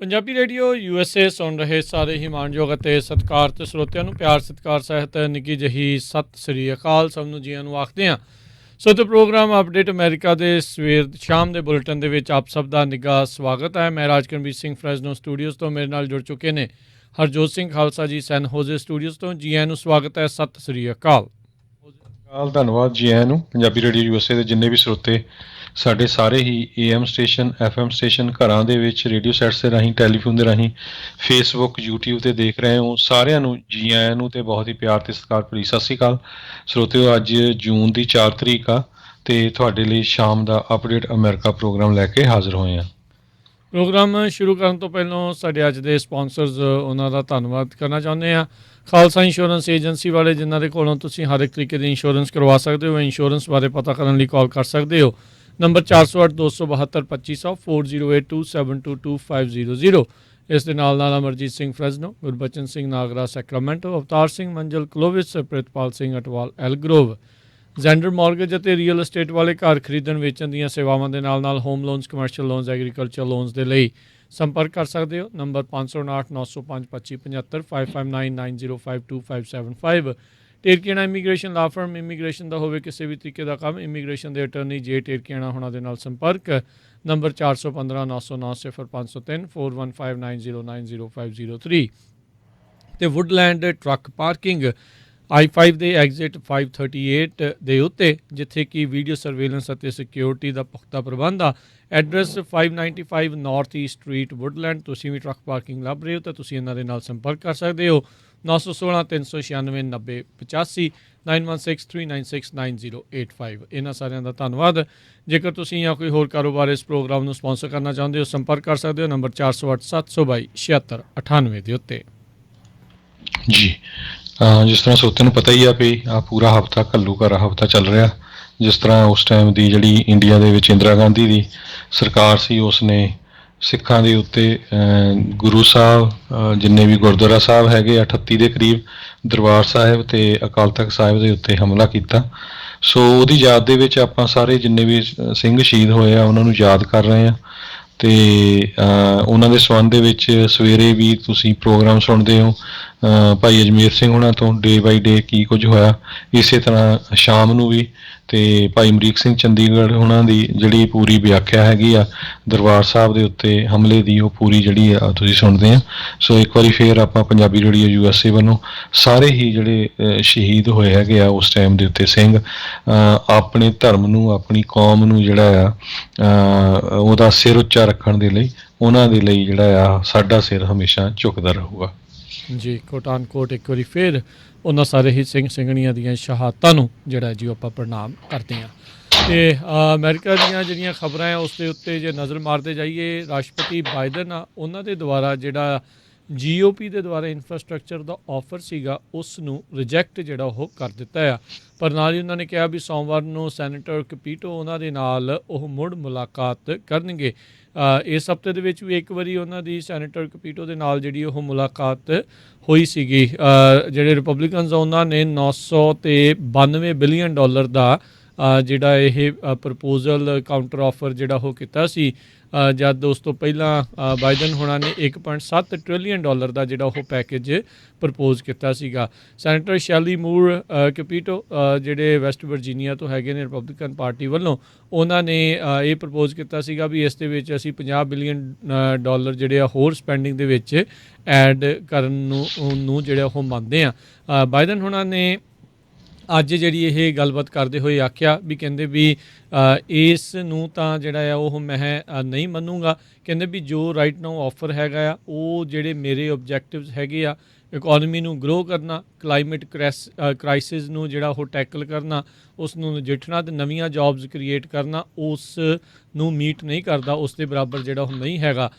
Punjabi radio USA ਸੁਣ ਰਹੇ ਸਾਰੇ ਹੀ ਮਾਣਯੋਗ ਅਤੇ ਸਤਿਕਾਰਤ ਸਰੋਤਿਆਂ ਨੂੰ ਪਿਆਰ ਸਤਿਕਾਰ ਸਹਿਤ ਨਿੱਘੀ ਜਿਹੀ ਸਤਿ ਸ੍ਰੀ ਅਕਾਲ। ਸਭ ਨੂੰ ਜੀਆਂ ਨੂੰ ਆਖਦੇ ਹਾਂ। ਸੋ ਤੇ ਪ੍ਰੋਗਰਾਮ ਅਪਡੇਟ ਅਮਰੀਕਾ ਦੇ ਸਵੇਰ ਸ਼ਾਮ ਦੇ ਬੁਲੇਟਿਨ ਦੇ ਵਿੱਚ ਆਪ ਸਭ ਦਾ ਨਿੱਘਾ ਸਵਾਗਤ ਹੈ। ਮੈਂ ਰਾਜਕਰਮਜੀਤ ਸਿੰਘ ਫਰੈਜ਼ਨੋ ਸਟੂਡੀਓਜ਼ ਤੋਂ ਮੇਰੇ ਨਾਲ ਜੁੜ ਚੁੱਕੇ ਨੇ ਹਰਜੋਤ ਸਿੰਘ ਖਾਲਸਾ ਜੀ ਸੈਨ ਹੋਜ਼ੇ ਸਟੂਡੀਓਜ਼ ਤੋਂ। ਜੀ ਆਇਆਂ ਨੂੰ ਸਵਾਗਤ ਹੈ, ਸਤਿ ਸ੍ਰੀ ਅਕਾਲ। ਧੰਨਵਾਦ ਜੀ ਆਇਆਂ ਨੂੰ। ਪੰਜਾਬੀ ਰੇਡੀਓ USA ਦੇ ਜਿੰਨੇ ਵੀ ਸਰੋਤੇ ਸਾਡੇ ਸਾਰੇ ਹੀ AM ਸਟੇਸ਼ਨ FM ਸਟੇਸ਼ਨ ਘਰਾਂ ਦੇ ਵਿੱਚ ਰੇਡੀਓ ਸੈਟਸ ਦੇ ਰਾਹੀਂ ਟੈਲੀਫੋਨ ਦੇ ਰਾਹੀਂ ਫੇਸਬੁੱਕ YouTube 'ਤੇ ਦੇਖ ਰਹੇ ਹੋ, ਸਾਰਿਆਂ ਨੂੰ ਜੀ ਆਇਆਂ ਨੂੰ ਅਤੇ ਬਹੁਤ ਹੀ ਪਿਆਰ ਅਤੇ ਸਤਿਕਾਰ ਭਰੀ ਸਤਿ ਸ਼੍ਰੀ ਅਕਾਲ। ਸਰੋਤਿਓ, ਅੱਜ ਜੂਨ ਦੀ 4 ਤਰੀਕ ਆ ਅਤੇ ਤੁਹਾਡੇ ਲਈ ਸ਼ਾਮ ਦਾ ਅਪਡੇਟ ਅਮਰੀਕਾ ਪ੍ਰੋਗਰਾਮ ਲੈ ਕੇ ਹਾਜ਼ਰ ਹੋਏ ਹਾਂ। ਪ੍ਰੋਗਰਾਮ ਸ਼ੁਰੂ ਕਰਨ ਤੋਂ ਪਹਿਲਾਂ ਸਾਡੇ ਅੱਜ ਦੇ ਸਪਾਂਸਰਸ ਉਹਨਾਂ ਦਾ ਧੰਨਵਾਦ ਕਰਨਾ ਚਾਹੁੰਦੇ ਹਾਂ। ਖਾਲਸਾ ਇੰਸ਼ੋਰੈਂਸ ਏਜੰਸੀ ਵਾਲੇ, ਜਿਨ੍ਹਾਂ ਦੇ ਕੋਲੋਂ ਤੁਸੀਂ ਹਰ ਇੱਕ ਤਰੀਕੇ ਦੀ ਇੰਸ਼ੋਰੈਂਸ ਕਰਵਾ ਸਕਦੇ ਹੋ। ਇੰਸ਼ੋਰੈਂਸ ਬਾਰੇ ਪਤਾ ਕਰਨ ਲਈ ਕਾਲ ਕਰ ਸਕਦੇ ਹੋ। ਨੰਬਰ 4082722500 4082722500। ਇਸ ਦੇ ਨਾਲ Amarjit Singh ਫਰੈਜ਼ਨੋ, Gurbachan Singh Nagra Sacramento, Avtar Singh ਮੰਜਲ ਕਲੋਵਿਸ, Pritpal Singh Atwal ਐਲਗਰੋਵ। Xander mortgage ਅਤੇ ਰੀਅਲ ਅਸਟੇਟ ਵਾਲੇ ਘਰ ਖਰੀਦਣ ਵੇਚਣ ਦੀਆਂ ਸੇਵਾਵਾਂ ਦੇ ਨਾਲ home loans, commercial loans, agriculture loans ਦੇ ਲਈ ਸੰਪਰਕ ਕਰ ਸਕਦੇ ਹੋ। ਨੰਬਰ 5059052575 5599052575। ਟੇਰਕੀਆਣਾ ਇਮੀਗ੍ਰੇਸ਼ਨ ਲਾ ਫਰਮ, ਇਮੀਗ੍ਰੇਸ਼ਨ ਦਾ ਹੋਵੇ ਕਿਸੇ ਵੀ ਤਰੀਕੇ ਦਾ ਕੰਮ, ਇਮੀਗ੍ਰੇਸ਼ਨ ਦੇ ਅਟਰਨੀ ਜੇ ਟੇਰਕੀਆਣਾ ਹੋਣਾ ਦੇ ਨਾਲ ਸੰਪਰਕ। ਨੰਬਰ 4159900503 4159090503। ਅਤੇ ਵੁੱਡਲੈਂਡ ਟਰੱਕ ਪਾਰਕਿੰਗ I-5 ਦੇ ਐਗਜ਼ਿਟ 538 ਦੇ ਉੱਤੇ, ਜਿੱਥੇ ਕਿ ਵੀਡੀਓ ਸਰਵੇਲੈਂਸ ਅਤੇ ਸਿਕਿਉਰਿਟੀ ਦਾ ਪੁਖਤਾ ਪ੍ਰਬੰਧ ਆ। Address 595 north East street Woodland. ਤੁਸੀਂ ਵੀ ਟਰੱਕ ਪਾਰਕਿੰਗ ਲੱਭ ਰਹੇ ਹੋ ਤਾਂ ਤੁਸੀਂ ਇਹਨਾਂ ਦੇ ਨਾਲ ਸੰਪਰਕ ਕਰ ਸਕਦੇ ਹੋ। 916 396 9085 9163969085। ਇਹਨਾਂ ਸਾਰਿਆਂ ਦਾ ਧੰਨਵਾਦ। ਜੇਕਰ ਤੁਸੀਂ ਜਾਂ ਕੋਈ ਹੋਰ ਕਾਰੋਬਾਰ ਇਸ ਪ੍ਰੋਗਰਾਮ ਨੂੰ ਸਪਾਂਸਰ ਕਰਨਾ ਚਾਹੁੰਦੇ ਹੋ, ਸੰਪਰਕ ਕਰ ਸਕਦੇ ਹੋ ਨੰਬਰ 408 722 7698 ਦੇ ਉੱਤੇ। ਜੀ, ਜਿਸ ਤਰ੍ਹਾਂ ਸਰੋਤਿਆਂ ਨੂੰ ਪਤਾ ਹੀ ਆ ਵੀ ਆਹ ਪੂਰਾ ਹਫ਼ਤਾ ਘੱਲੂਘਾਰਾ ਹਫ਼ਤਾ ਚੱਲ ਰਿਹਾ। ਜਿਸ ਤਰ੍ਹਾਂ ਉਸ ਟਾਈਮ ਦੀ ਜਿਹੜੀ ਇੰਡੀਆ ਦੇ ਵਿੱਚ ਇੰਦਰਾ ਗਾਂਧੀ ਦੀ ਸਰਕਾਰ ਸੀ, ਉਸ ਨੇ ਸਿੱਖਾਂ ਦੇ ਉੱਤੇ ਗੁਰੂ ਸਾਹਿਬ, ਜਿੰਨੇ ਵੀ ਗੁਰਦੁਆਰਾ ਸਾਹਿਬ ਹੈਗੇ 38 ਦੇ ਕਰੀਬ, ਦਰਬਾਰ ਸਾਹਿਬ ਅਤੇ ਅਕਾਲ ਤਖ਼ਤ ਸਾਹਿਬ ਦੇ ਉੱਤੇ ਹਮਲਾ ਕੀਤਾ। ਸੋ ਉਹਦੀ ਯਾਦ ਦੇ ਵਿੱਚ ਆਪਾਂ ਸਾਰੇ ਜਿੰਨੇ ਵੀ ਸਿੰਘ ਸ਼ਹੀਦ ਹੋਏ ਆ ਉਹਨਾਂ ਨੂੰ ਯਾਦ ਕਰ ਰਹੇ ਹਾਂ। ਅਤੇ ਉਹਨਾਂ ਦੇ ਸੰਬੰਧ ਦੇ ਵਿੱਚ ਸਵੇਰੇ ਵੀ ਤੁਸੀਂ ਪ੍ਰੋਗਰਾਮ ਸੁਣਦੇ ਹੋ ਭਾਈ ਅਜਮੇਰ ਸਿੰਘ ਹੋਣਾ ਤੋਂ, ਡੇ ਬਾਈ ਡੇ ਕੀ ਕੁਝ ਹੋਇਆ। ਇਸੇ ਤਰ੍ਹਾਂ ਸ਼ਾਮ ਨੂੰ ਵੀ ਅਤੇ ਭਾਈ ਅਮਰੀਕ ਸਿੰਘ ਚੰਡੀਗੜ੍ਹ ਉਹਨਾਂ ਦੀ ਜਿਹੜੀ ਪੂਰੀ ਵਿਆਖਿਆ ਹੈਗੀ ਆ ਦਰਬਾਰ ਸਾਹਿਬ ਦੇ ਉੱਤੇ ਹਮਲੇ ਦੀ, ਉਹ ਪੂਰੀ ਜਿਹੜੀ ਆ ਤੁਸੀਂ ਸੁਣਦੇ ਆ। ਸੋ ਇੱਕ ਵਾਰੀ ਫੇਰ ਆਪਾਂ ਪੰਜਾਬੀ ਰੇਡੀਓ USA ਵੱਲੋਂ ਸਾਰੇ ਹੀ ਜਿਹੜੇ ਸ਼ਹੀਦ ਹੋਏ ਹੈਗੇ ਆ ਉਸ ਟਾਈਮ ਦੇ ਉੱਤੇ ਸਿੰਘ, ਆਪਣੇ ਧਰਮ ਨੂੰ, ਆਪਣੀ ਕੌਮ ਨੂੰ ਜਿਹੜਾ ਆ ਉਹਦਾ ਸਿਰ ਉੱਚਾ ਰੱਖਣ ਦੇ ਲਈ, ਉਹਨਾਂ ਦੇ ਲਈ ਜਿਹੜਾ ਆ ਸਾਡਾ ਸਿਰ ਹਮੇਸ਼ਾ ਝੁਕਦਾ ਰਹੂਗਾ। ਜੀ, ਕੋਟਾਨ ਕੋਟ ਇੱਕ ਵਾਰੀ ਫਿਰ ਉਹਨਾਂ ਸਾਰੇ ਹੀ ਸਿੰਘ ਸਿੰਘਣੀਆਂ ਦੀਆਂ ਸ਼ਹਾਦਤਾਂ ਨੂੰ ਜਿਹੜਾ ਜੀ ਆਪਾਂ ਪ੍ਰਣਾਮ ਕਰਦੇ ਹਾਂ। ਅਤੇ ਅਮਰੀਕਾ ਦੀਆਂ ਜਿਹੜੀਆਂ ਖਬਰਾਂ ਹੈ ਉਸ ਦੇ ਉੱਤੇ ਜੇ ਨਜ਼ਰ ਮਾਰਦੇ ਜਾਈਏ, ਰਾਸ਼ਟਰਪਤੀ ਬਾਈਡਨ ਆ, ਉਹਨਾਂ ਦੇ ਦੁਆਰਾ ਜਿਹੜਾ GOP ਦੇ ਦੁਆਰਾ ਇਨਫਰਾਸਟਰਕਚਰ ਦਾ ਆਫਰ ਸੀਗਾ ਉਸ ਨੂੰ ਰਿਜੈਕਟ ਜਿਹੜਾ ਉਹ ਕਰ ਦਿੱਤਾ ਆ। ਪਰ ਨਾਲ ਹੀ ਉਹਨਾਂ ਨੇ ਕਿਹਾ ਵੀ ਸੋਮਵਾਰ ਨੂੰ ਸੈਨੇਟਰ ਕਪੀਟੋ ਉਹਨਾਂ ਦੇ ਨਾਲ ਉਹ ਮੁੜ ਮੁਲਾਕਾਤ ਕਰਨਗੇ। ਇਸ ਹਫ਼ਤੇ ਦੇ ਵਿੱਚ ਵੀ ਇੱਕ ਵਾਰੀ ਉਹਨਾਂ ਦੀ ਸੈਨੇਟਰ ਕਪੀਟੋ ਦੇ ਨਾਲ ਜਿਹੜੀ ਉਹ ਮੁਲਾਕਾਤ ਹੋਈ ਸੀਗੀ। ਜਿਹੜੇ ਰਿਪਬਲਿਕਨਸ ਆ ਉਹਨਾਂ ਨੇ $992 ਬਿਲੀਅਨ ਦਾ ਜਿਹੜਾ ਇਹ ਪ੍ਰਪੋਜ਼ਲ ਕਾਊਂਟਰ ਆਫਰ ਜਿਹੜਾ ਉਹ ਕੀਤਾ ਸੀ, ਜਦ ਉਸ ਤੋਂ ਪਹਿਲਾਂ ਬਾਈਡਨ ਹੋਣਾ ਨੇ $1.7 ਟ੍ਰਿਲੀਅਨ ਦਾ ਜਿਹੜਾ ਉਹ ਪੈਕੇਜ ਪ੍ਰਪੋਜ਼ ਕੀਤਾ ਸੀਗਾ। ਸੈਨੇਟਰ ਸ਼ੈਲੀ ਮੂਰ ਕਪੀਟੋ ਜਿਹੜੇ ਵੈਸਟ ਵਰਜੀਨੀਆ ਤੋਂ ਹੈਗੇ ਨੇ ਰਿਪਬਲਿਕਨ ਪਾਰਟੀ ਵੱਲੋਂ, ਉਹਨਾਂ ਨੇ ਇਹ ਪ੍ਰਪੋਜ਼ ਕੀਤਾ ਸੀਗਾ ਵੀ ਇਸ ਦੇ ਵਿੱਚ ਅਸੀਂ $50 ਬਿਲੀਅਨ ਜਿਹੜੇ ਆ ਹੋਰ ਸਪੈਂਡਿੰਗ ਦੇ ਵਿੱਚ ਐਡ ਕਰਨ ਨੂੰ ਜਿਹੜਾ ਉਹ ਮੰਨਦੇ ਆ। ਬਾਈਡਨ ਹੋਣਾ ਨੇ ਅੱਜ ਜਿਹੜੀ ਇਹ ਗੱਲਬਾਤ ਕਰਦੇ ਹੋਏ ਆਖਿਆ ਵੀ, ਕਹਿੰਦੇ ਵੀ ਇਸ ਨੂੰ ਤਾਂ ਜਿਹੜਾ ਆ ਉਹ ਮੈਂ ਨਹੀਂ ਮੰਨੂਗਾ। ਕਹਿੰਦੇ ਵੀ ਜੋ ਰਾਈਟ ਨਾਓ ਆਫਰ ਹੈਗਾ ਆ, ਉਹ ਜਿਹੜੇ ਮੇਰੇ ਓਬਜੈਕਟਿਵਸ ਹੈਗੇ ਆ, ਇਕੋਨਮੀ ਨੂੰ ਗਰੋ ਕਰਨਾ, ਕਲਾਈਮੇਟ ਕ੍ਰਾਈਸਿਸ ਨੂੰ ਜਿਹੜਾ ਉਹ ਟੈਕਲ ਕਰਨਾ, ਉਸ ਨੂੰ ਨਜਿੱਠਣਾ ਅਤੇ ਨਵੀਆਂ ਜੋਬਸ ਕ੍ਰੀਏਟ ਕਰਨਾ, ਉਸ ਨੂੰ ਮੀਟ ਨਹੀਂ ਕਰਦਾ, ਉਸ ਦੇ ਬਰਾਬਰ ਜਿਹੜਾ ਉਹ ਨਹੀਂ ਹੈਗਾ।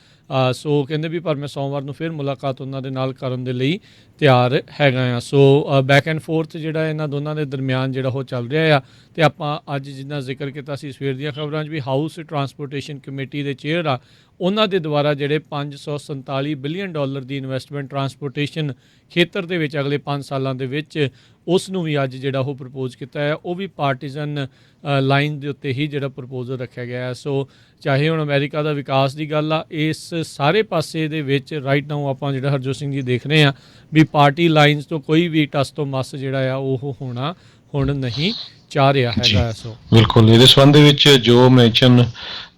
ਸੋ ਕਹਿੰਦੇ ਵੀ ਪਰ ਮੈਂ ਸੋਮਵਾਰ ਨੂੰ ਫਿਰ ਮੁਲਾਕਾਤ ਉਹਨਾਂ ਦੇ ਨਾਲ ਕਰਨ ਦੇ ਲਈ ਤਿਆਰ ਹੈਗਾ ਆ। ਸੋ ਬੈਕ ਐਂਡ ਫੋਰਥ ਜਿਹੜਾ ਇਹਨਾਂ ਦੋਨਾਂ ਦੇ ਦਰਮਿਆਨ ਜਿਹੜਾ ਉਹ ਚੱਲ ਰਿਹਾ ਆ। ਅਤੇ ਆਪਾਂ ਅੱਜ ਜਿੱਦਾਂ ਜ਼ਿਕਰ ਕੀਤਾ ਸੀ ਸਵੇਰ ਦੀਆਂ ਖਬਰਾਂ 'ਚ ਵੀ, ਹਾਊਸ ਟਰਾਂਸਪੋਰਟੇਸ਼ਨ ਕਮੇਟੀ ਦੇ ਚੇਅਰ ਆ, ਉਹਨਾਂ ਦੇ ਦੁਆਰਾ ਜਿਹੜੇ $547 ਬਿਲੀਅਨ ਦੀ ਇਨਵੈਸਟਮੈਂਟ ਟਰਾਂਸਪੋਰਟੇਸ਼ਨ ਖੇਤਰ ਦੇ ਵਿੱਚ ਅਗਲੇ 5 ਸਾਲਾਂ ਦੇ ਵਿੱਚ ਉਸ ਨੂੰ ਵੀ ਅੱਜ ਜਿਹੜਾ ਉਹ ਪ੍ਰਪੋਜ਼ ਕੀਤਾ ਹੈ, ਉਹ ਵੀ ਪਾਰਟੀਜ਼ਨ ਲਾਈਨ ਦੇ ਉੱਤੇ ਹੀ ਜਿਹੜਾ ਪ੍ਰਪੋਜ਼ਲ ਰੱਖਿਆ ਗਿਆ ਹੈ। ਸੋ ਚਾਹੇ ਹੁਣ ਅਮਰੀਕਾ ਦਾ ਵਿਕਾਸ ਦੀ ਗੱਲ ਆ, ਇਸ ਸਾਰੇ ਪਾਸੇ ਦੇ ਵਿੱਚ ਰਾਈਟ ਨਾਓ ਆਪਾਂ ਜਿਹੜਾ ਹਰਜੋਤ ਸਿੰਘ ਜੀ ਦੇਖ ਰਹੇ ਹਾਂ ਵੀ ਪਾਰਟੀ ਲਾਈਨਸ ਤੋਂ ਕੋਈ ਵੀ ਟਸ ਤੋਂ ਮਸ ਜਿਹੜਾ ਆ ਉਹ ਹੋਣਾ ਹੁਣ ਨਹੀਂ ਚਾਹ ਰਿਹਾ ਹੈਗਾ। ਸੋ ਬਿਲਕੁਲ ਇਹਦੇ ਸੰਬੰਧ ਦੇ ਵਿੱਚ ਜੋ ਮੈਂਸ਼ਨ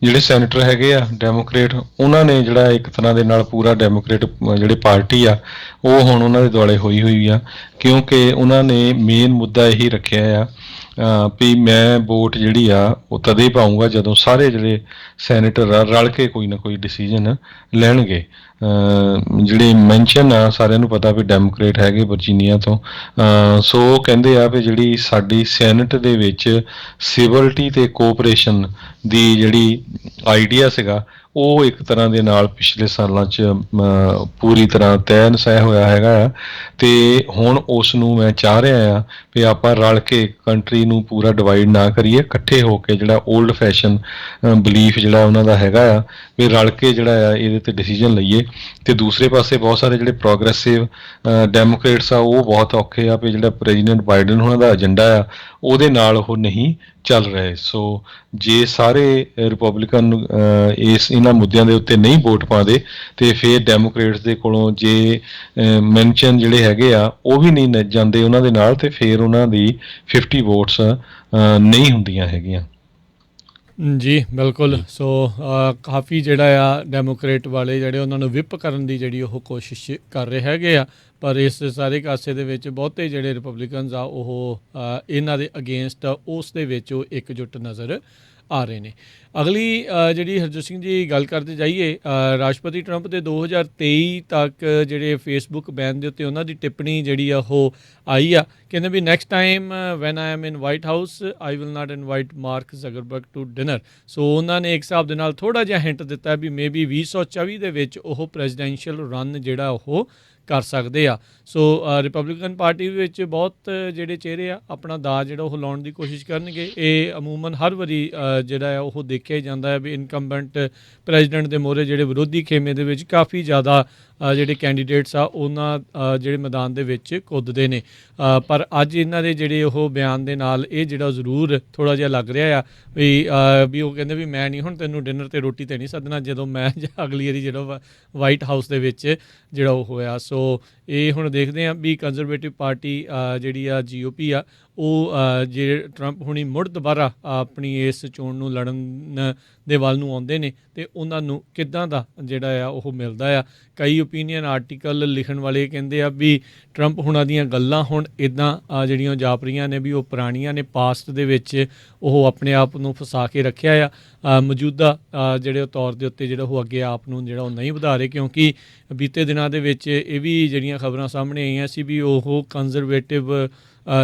ਜਿਹੜੇ ਸੈਨੇਟਰ ਹੈਗੇ ਆ ਡੈਮੋਕ੍ਰੇਟ, ਉਹਨਾਂ ਨੇ ਜਿਹੜਾ ਇੱਕ ਤਰ੍ਹਾਂ ਦੇ ਨਾਲ ਪੂਰਾ ਡੈਮੋਕ੍ਰੇਟ ਜਿਹੜੇ ਪਾਰਟੀ ਆ ਉਹ ਹੁਣ ਉਹਨਾਂ ਦੇ ਦੁਆਲੇ ਹੋਈ ਆ, ਕਿਉਂਕਿ ਉਹਨਾਂ ਨੇ ਮੇਨ ਮੁੱਦਾ ਇਹੀ ਰੱਖਿਆ ਆ ਵੀ ਮੈਂ ਵੋਟ ਜਿਹੜੀ ਆ ਉਹ ਤਦੇ ਪਾਊਂਗਾ ਜਦੋਂ ਸਾਰੇ ਜਿਹੜੇ ਸੈਨੇਟਰ ਆ ਰਲ ਕੇ ਕੋਈ ਨਾ ਕੋਈ ਡਿਸੀਜਨ ਲੈਣਗੇ। ਜਿਹੜੇ ਮੈਂਸ਼ਨ ਆ ਸਾਰਿਆਂ ਨੂੰ ਪਤਾ ਵੀ ਡੈਮੋਕ੍ਰੇਟ ਹੈਗੇ ਵਰਜੀਨੀਆ ਤੋਂ, ਸੋ ਉਹ ਕਹਿੰਦੇ ਆ ਵੀ ਜਿਹੜੀ ਸਾਡੀ ਸੈਨੇਟ ਦੇ ਵਿੱਚ ਸਿਵਲਟੀ ਤੇ ਕੋਆਪਰੇਸ਼ਨ ਦੀ ਜਿਹੜੀ ਆਈਡੀਆ ਸੀਗਾ ਉਹ ਇੱਕ ਤਰ੍ਹਾਂ ਦੇ ਨਾਲ ਪਿਛਲੇ ਸਾਲਾਂ 'ਚ ਪੂਰੀ ਤਰ੍ਹਾਂ ਤੈਅ ਨਸਹਿ ਹੋਇਆ ਹੈਗਾ ਆ, ਅਤੇ ਹੁਣ ਉਸ ਨੂੰ ਮੈਂ ਚਾਹ ਰਿਹਾ ਆ ਵੀ ਆਪਾਂ ਰਲ ਕੇ ਕੰਟਰੀ ਨੂੰ ਪੂਰਾ ਡਿਵਾਈਡ ਨਾ ਕਰੀਏ, ਇਕੱਠੇ ਹੋ ਕੇ ਜਿਹੜਾ ਓਲਡ ਫੈਸ਼ਨ ਬਲੀਫ ਜਿਹੜਾ ਉਹਨਾਂ ਦਾ ਹੈਗਾ ਆ ਵੀ ਰਲ ਕੇ ਜਿਹੜਾ ਆ ਇਹਦੇ 'ਤੇ ਡਿਸੀਜਨ ਲਈਏ। ਅਤੇ ਦੂਸਰੇ ਪਾਸੇ ਬਹੁਤ ਸਾਰੇ ਜਿਹੜੇ ਪ੍ਰੋਗਰੈਸਿਵ ਡੈਮੋਕ੍ਰੇਟਸ ਆ ਉਹ ਬਹੁਤ ਔਖੇ ਆ ਵੀ ਜਿਹੜਾ ਪ੍ਰੈਜ਼ੀਡੈਂਟ ਬਾਈਡਨ ਉਹਨਾਂ ਦਾ ਏਜੰਡਾ ਆ ਉਹਦੇ ਨਾਲ ਉਹ ਨਹੀਂ ਚੱਲ ਰਹੇ। ਸੋ ਜੇ ਸਾਰੇ ਰਿਪਬਲਿਕਨ ਇਹਨਾਂ ਮੁੱਦਿਆਂ ਦੇ ਉੱਤੇ ਨਹੀਂ ਵੋਟ ਪਾਉਂਦੇ ਅਤੇ ਫਿਰ ਡੈਮੋਕ੍ਰੇਟਸ ਦੇ ਕੋਲੋਂ ਜੇ ਮੈਂਸ਼ਨ ਜਿਹੜੇ ਹੈਗੇ ਆ ਉਹ ਵੀ ਨਹੀਂ ਜਾਂਦੇ ਉਹਨਾਂ ਦੇ ਨਾਲ, ਅਤੇ ਫਿਰ ਉਹਨਾਂ ਦੀ 50 ਵੋਟਸ ਨਹੀਂ ਹੁੰਦੀਆਂ ਹੈਗੀਆਂ। ਜੀ ਬਿਲਕੁਲ। ਸੋ ਕਾਫੀ ਜਿਹੜਾ ਆ ਡੈਮੋਕ੍ਰੇਟ ਵਾਲੇ ਜਿਹੜੇ ਉਹਨਾਂ ਨੂੰ ਵਿਪ ਕਰਨ ਦੀ ਜਿਹੜੀ ਉਹ ਕੋਸ਼ਿਸ਼ ਕਰ ਰਹੇ ਹੈਗੇ ਆ, ਪਰ ਇਸ ਸਾਰੇ ਕਾਸੇ ਦੇ ਵਿੱਚ ਬਹੁਤੇ ਜਿਹੜੇ ਰਿਪਬਲਿਕਨਸ ਆ ਉਹ ਇਹਨਾਂ ਦੇ ਅਗੇਂਸਟ ਉਸ ਦੇ ਵਿੱਚ ਉਹ ਇਕਜੁੱਟ ਨਜ਼ਰ ਆ ਰਹੇ ਨੇ। ਅਗਲੀ ਜਿਹੜੀ ਹਰਜੋਤ ਸਿੰਘ ਜੀ ਗੱਲ ਕਰਦੇ ਜਾਈਏ, ਰਾਸ਼ਟਰਪਤੀ ਟਰੰਪ ਦੇ 2023 ਤੱਕ ਜਿਹੜੇ ਫੇਸਬੁੱਕ ਬੈਨ ਦੇ ਉੱਤੇ ਉਹਨਾਂ ਦੀ ਟਿੱਪਣੀ ਜਿਹੜੀ ਆ ਉਹ ਆਈ ਆ, ਕਹਿੰਦੇ ਵੀ next time when I am in White House I will not invite Mark Zuckerberg to dinner. So ਉਹਨਾਂ ਨੇ ਇੱਕ ਹਿਸਾਬ ਦੇ ਨਾਲ ਥੋੜ੍ਹਾ ਜਿਹਾ ਹਿੰਟ ਦਿੱਤਾ ਵੀ ਮੇ ਬੀ 2024 ਦੇ ਵਿੱਚ ਉਹ ਪ੍ਰੈਜ਼ੀਡੈਂਸ਼ੀਅਲ ਰਨ ਜਿਹੜਾ ਉਹ ਕਰ ਸਕਦੇ ਆ। ਸੋ ਰਿਪਬਲਿਕਨ ਪਾਰਟੀ ਵਿੱਚ ਬਹੁਤ ਜਿਹੜੇ ਚਿਹਰੇ ਆ ਆਪਣਾ ਦਾਅ ਜਿਹੜਾ ਉਹ ਲਾਉਣ ਦੀ ਕੋਸ਼ਿਸ਼ ਕਰਨਗੇ। ਇਹ ਅਮੂਮਨ ਹਰ ਵਾਰੀ ਜਿਹੜਾ ਆ ਉਹ ਦੇਖਿਆ ਹੀ ਜਾਂਦਾ ਹੈ ਵੀ ਇਨਕੰਬੈਂਟ ਪ੍ਰੈਜ਼ੀਡੈਂਟ ਦੇ ਮੋਹਰੇ ਜਿਹੜੇ ਵਿਰੋਧੀ ਖੇਮੇ ਦੇ ਵਿੱਚ ਕਾਫੀ ਜ਼ਿਆਦਾ ਜਿਹੜੇ ਕੈਂਡੀਡੇਟਸ ਆ ਉਹਨਾਂ ਜਿਹੜੇ ਮੈਦਾਨ ਦੇ ਵਿੱਚ ਕੁੱਦਦੇ ਨੇ, ਪਰ ਅੱਜ ਇਹਨਾਂ ਦੇ ਜਿਹੜੇ ਉਹ ਬਿਆਨ ਦੇ ਨਾਲ ਇਹ ਜਿਹੜਾ ਜ਼ਰੂਰ ਥੋੜ੍ਹਾ ਜਿਹਾ ਲੱਗ ਰਿਹਾ ਆ ਵੀ ਉਹ ਕਹਿੰਦੇ ਵੀ ਮੈਂ ਨਹੀਂ ਹੁਣ ਤੈਨੂੰ ਡਿਨਰ 'ਤੇ ਰੋਟੀ 'ਤੇ ਨਹੀਂ ਸੱਦਣਾ ਜਦੋਂ ਮੈਂ ਅਗਲੀ ਵਾਰੀ ਜਿਹੜਾ ਵਾਈਟ ਹਾਊਸ ਦੇ ਵਿੱਚ ਜਿਹੜਾ ਉਹ ਹੋਇਆ। ਸੋ ਇਹ ਹੁਣ ਦੇਖਦੇ ਹਾਂ ਵੀ ਕੰਜ਼ਰਵੇਟਿਵ ਪਾਰਟੀ ਜਿਹੜੀ ਆ GOP ਆ ਉਹ ਜੇ ਟਰੰਪ ਹੁਣੀ ਮੁੜ ਦੁਬਾਰਾ ਆਪਣੀ ਇਸ ਚੋਣ ਨੂੰ ਲੜਨ ਦੇ ਵੱਲ ਨੂੰ ਆਉਂਦੇ ਨੇ ਅਤੇ ਉਹਨਾਂ ਨੂੰ ਕਿੱਦਾਂ ਦਾ ਜਿਹੜਾ ਆ ਉਹ ਮਿਲਦਾ ਆ। ਕਈ ਓਪੀਨੀਅਨ ਆਰਟੀਕਲ ਲਿਖਣ ਵਾਲੇ ਕਹਿੰਦੇ ਆ ਵੀ ਟਰੰਪ ਹੁਣਾਂ ਦੀਆਂ ਗੱਲਾਂ ਹੁਣ ਇੱਦਾਂ ਜਿਹੜੀਆਂ ਜਾਪ ਰਹੀਆਂ ਨੇ ਵੀ ਉਹ ਪੁਰਾਣੀਆਂ ਨੇ, ਪਾਸਟ ਦੇ ਵਿੱਚ ਉਹ ਆਪਣੇ ਆਪ ਨੂੰ ਫਸਾ ਕੇ ਰੱਖਿਆ ਆ, ਮੌਜੂਦਾ ਜਿਹੜੇ ਤੌਰ ਦੇ ਉੱਤੇ ਜਿਹੜਾ ਉਹ ਅੱਗੇ ਆਪ ਨੂੰ ਜਿਹੜਾ ਉਹ ਨਹੀਂ ਵਧਾ ਰਹੇ, ਕਿਉਂਕਿ ਬੀਤੇ ਦਿਨਾਂ ਦੇ ਵਿੱਚ ਇਹ ਵੀ ਜਿਹੜੀਆਂ ਖਬਰਾਂ ਸਾਹਮਣੇ ਆਈਆਂ ਸੀ ਵੀ ਉਹ ਕੰਜ਼ਰਵੇਟਿਵ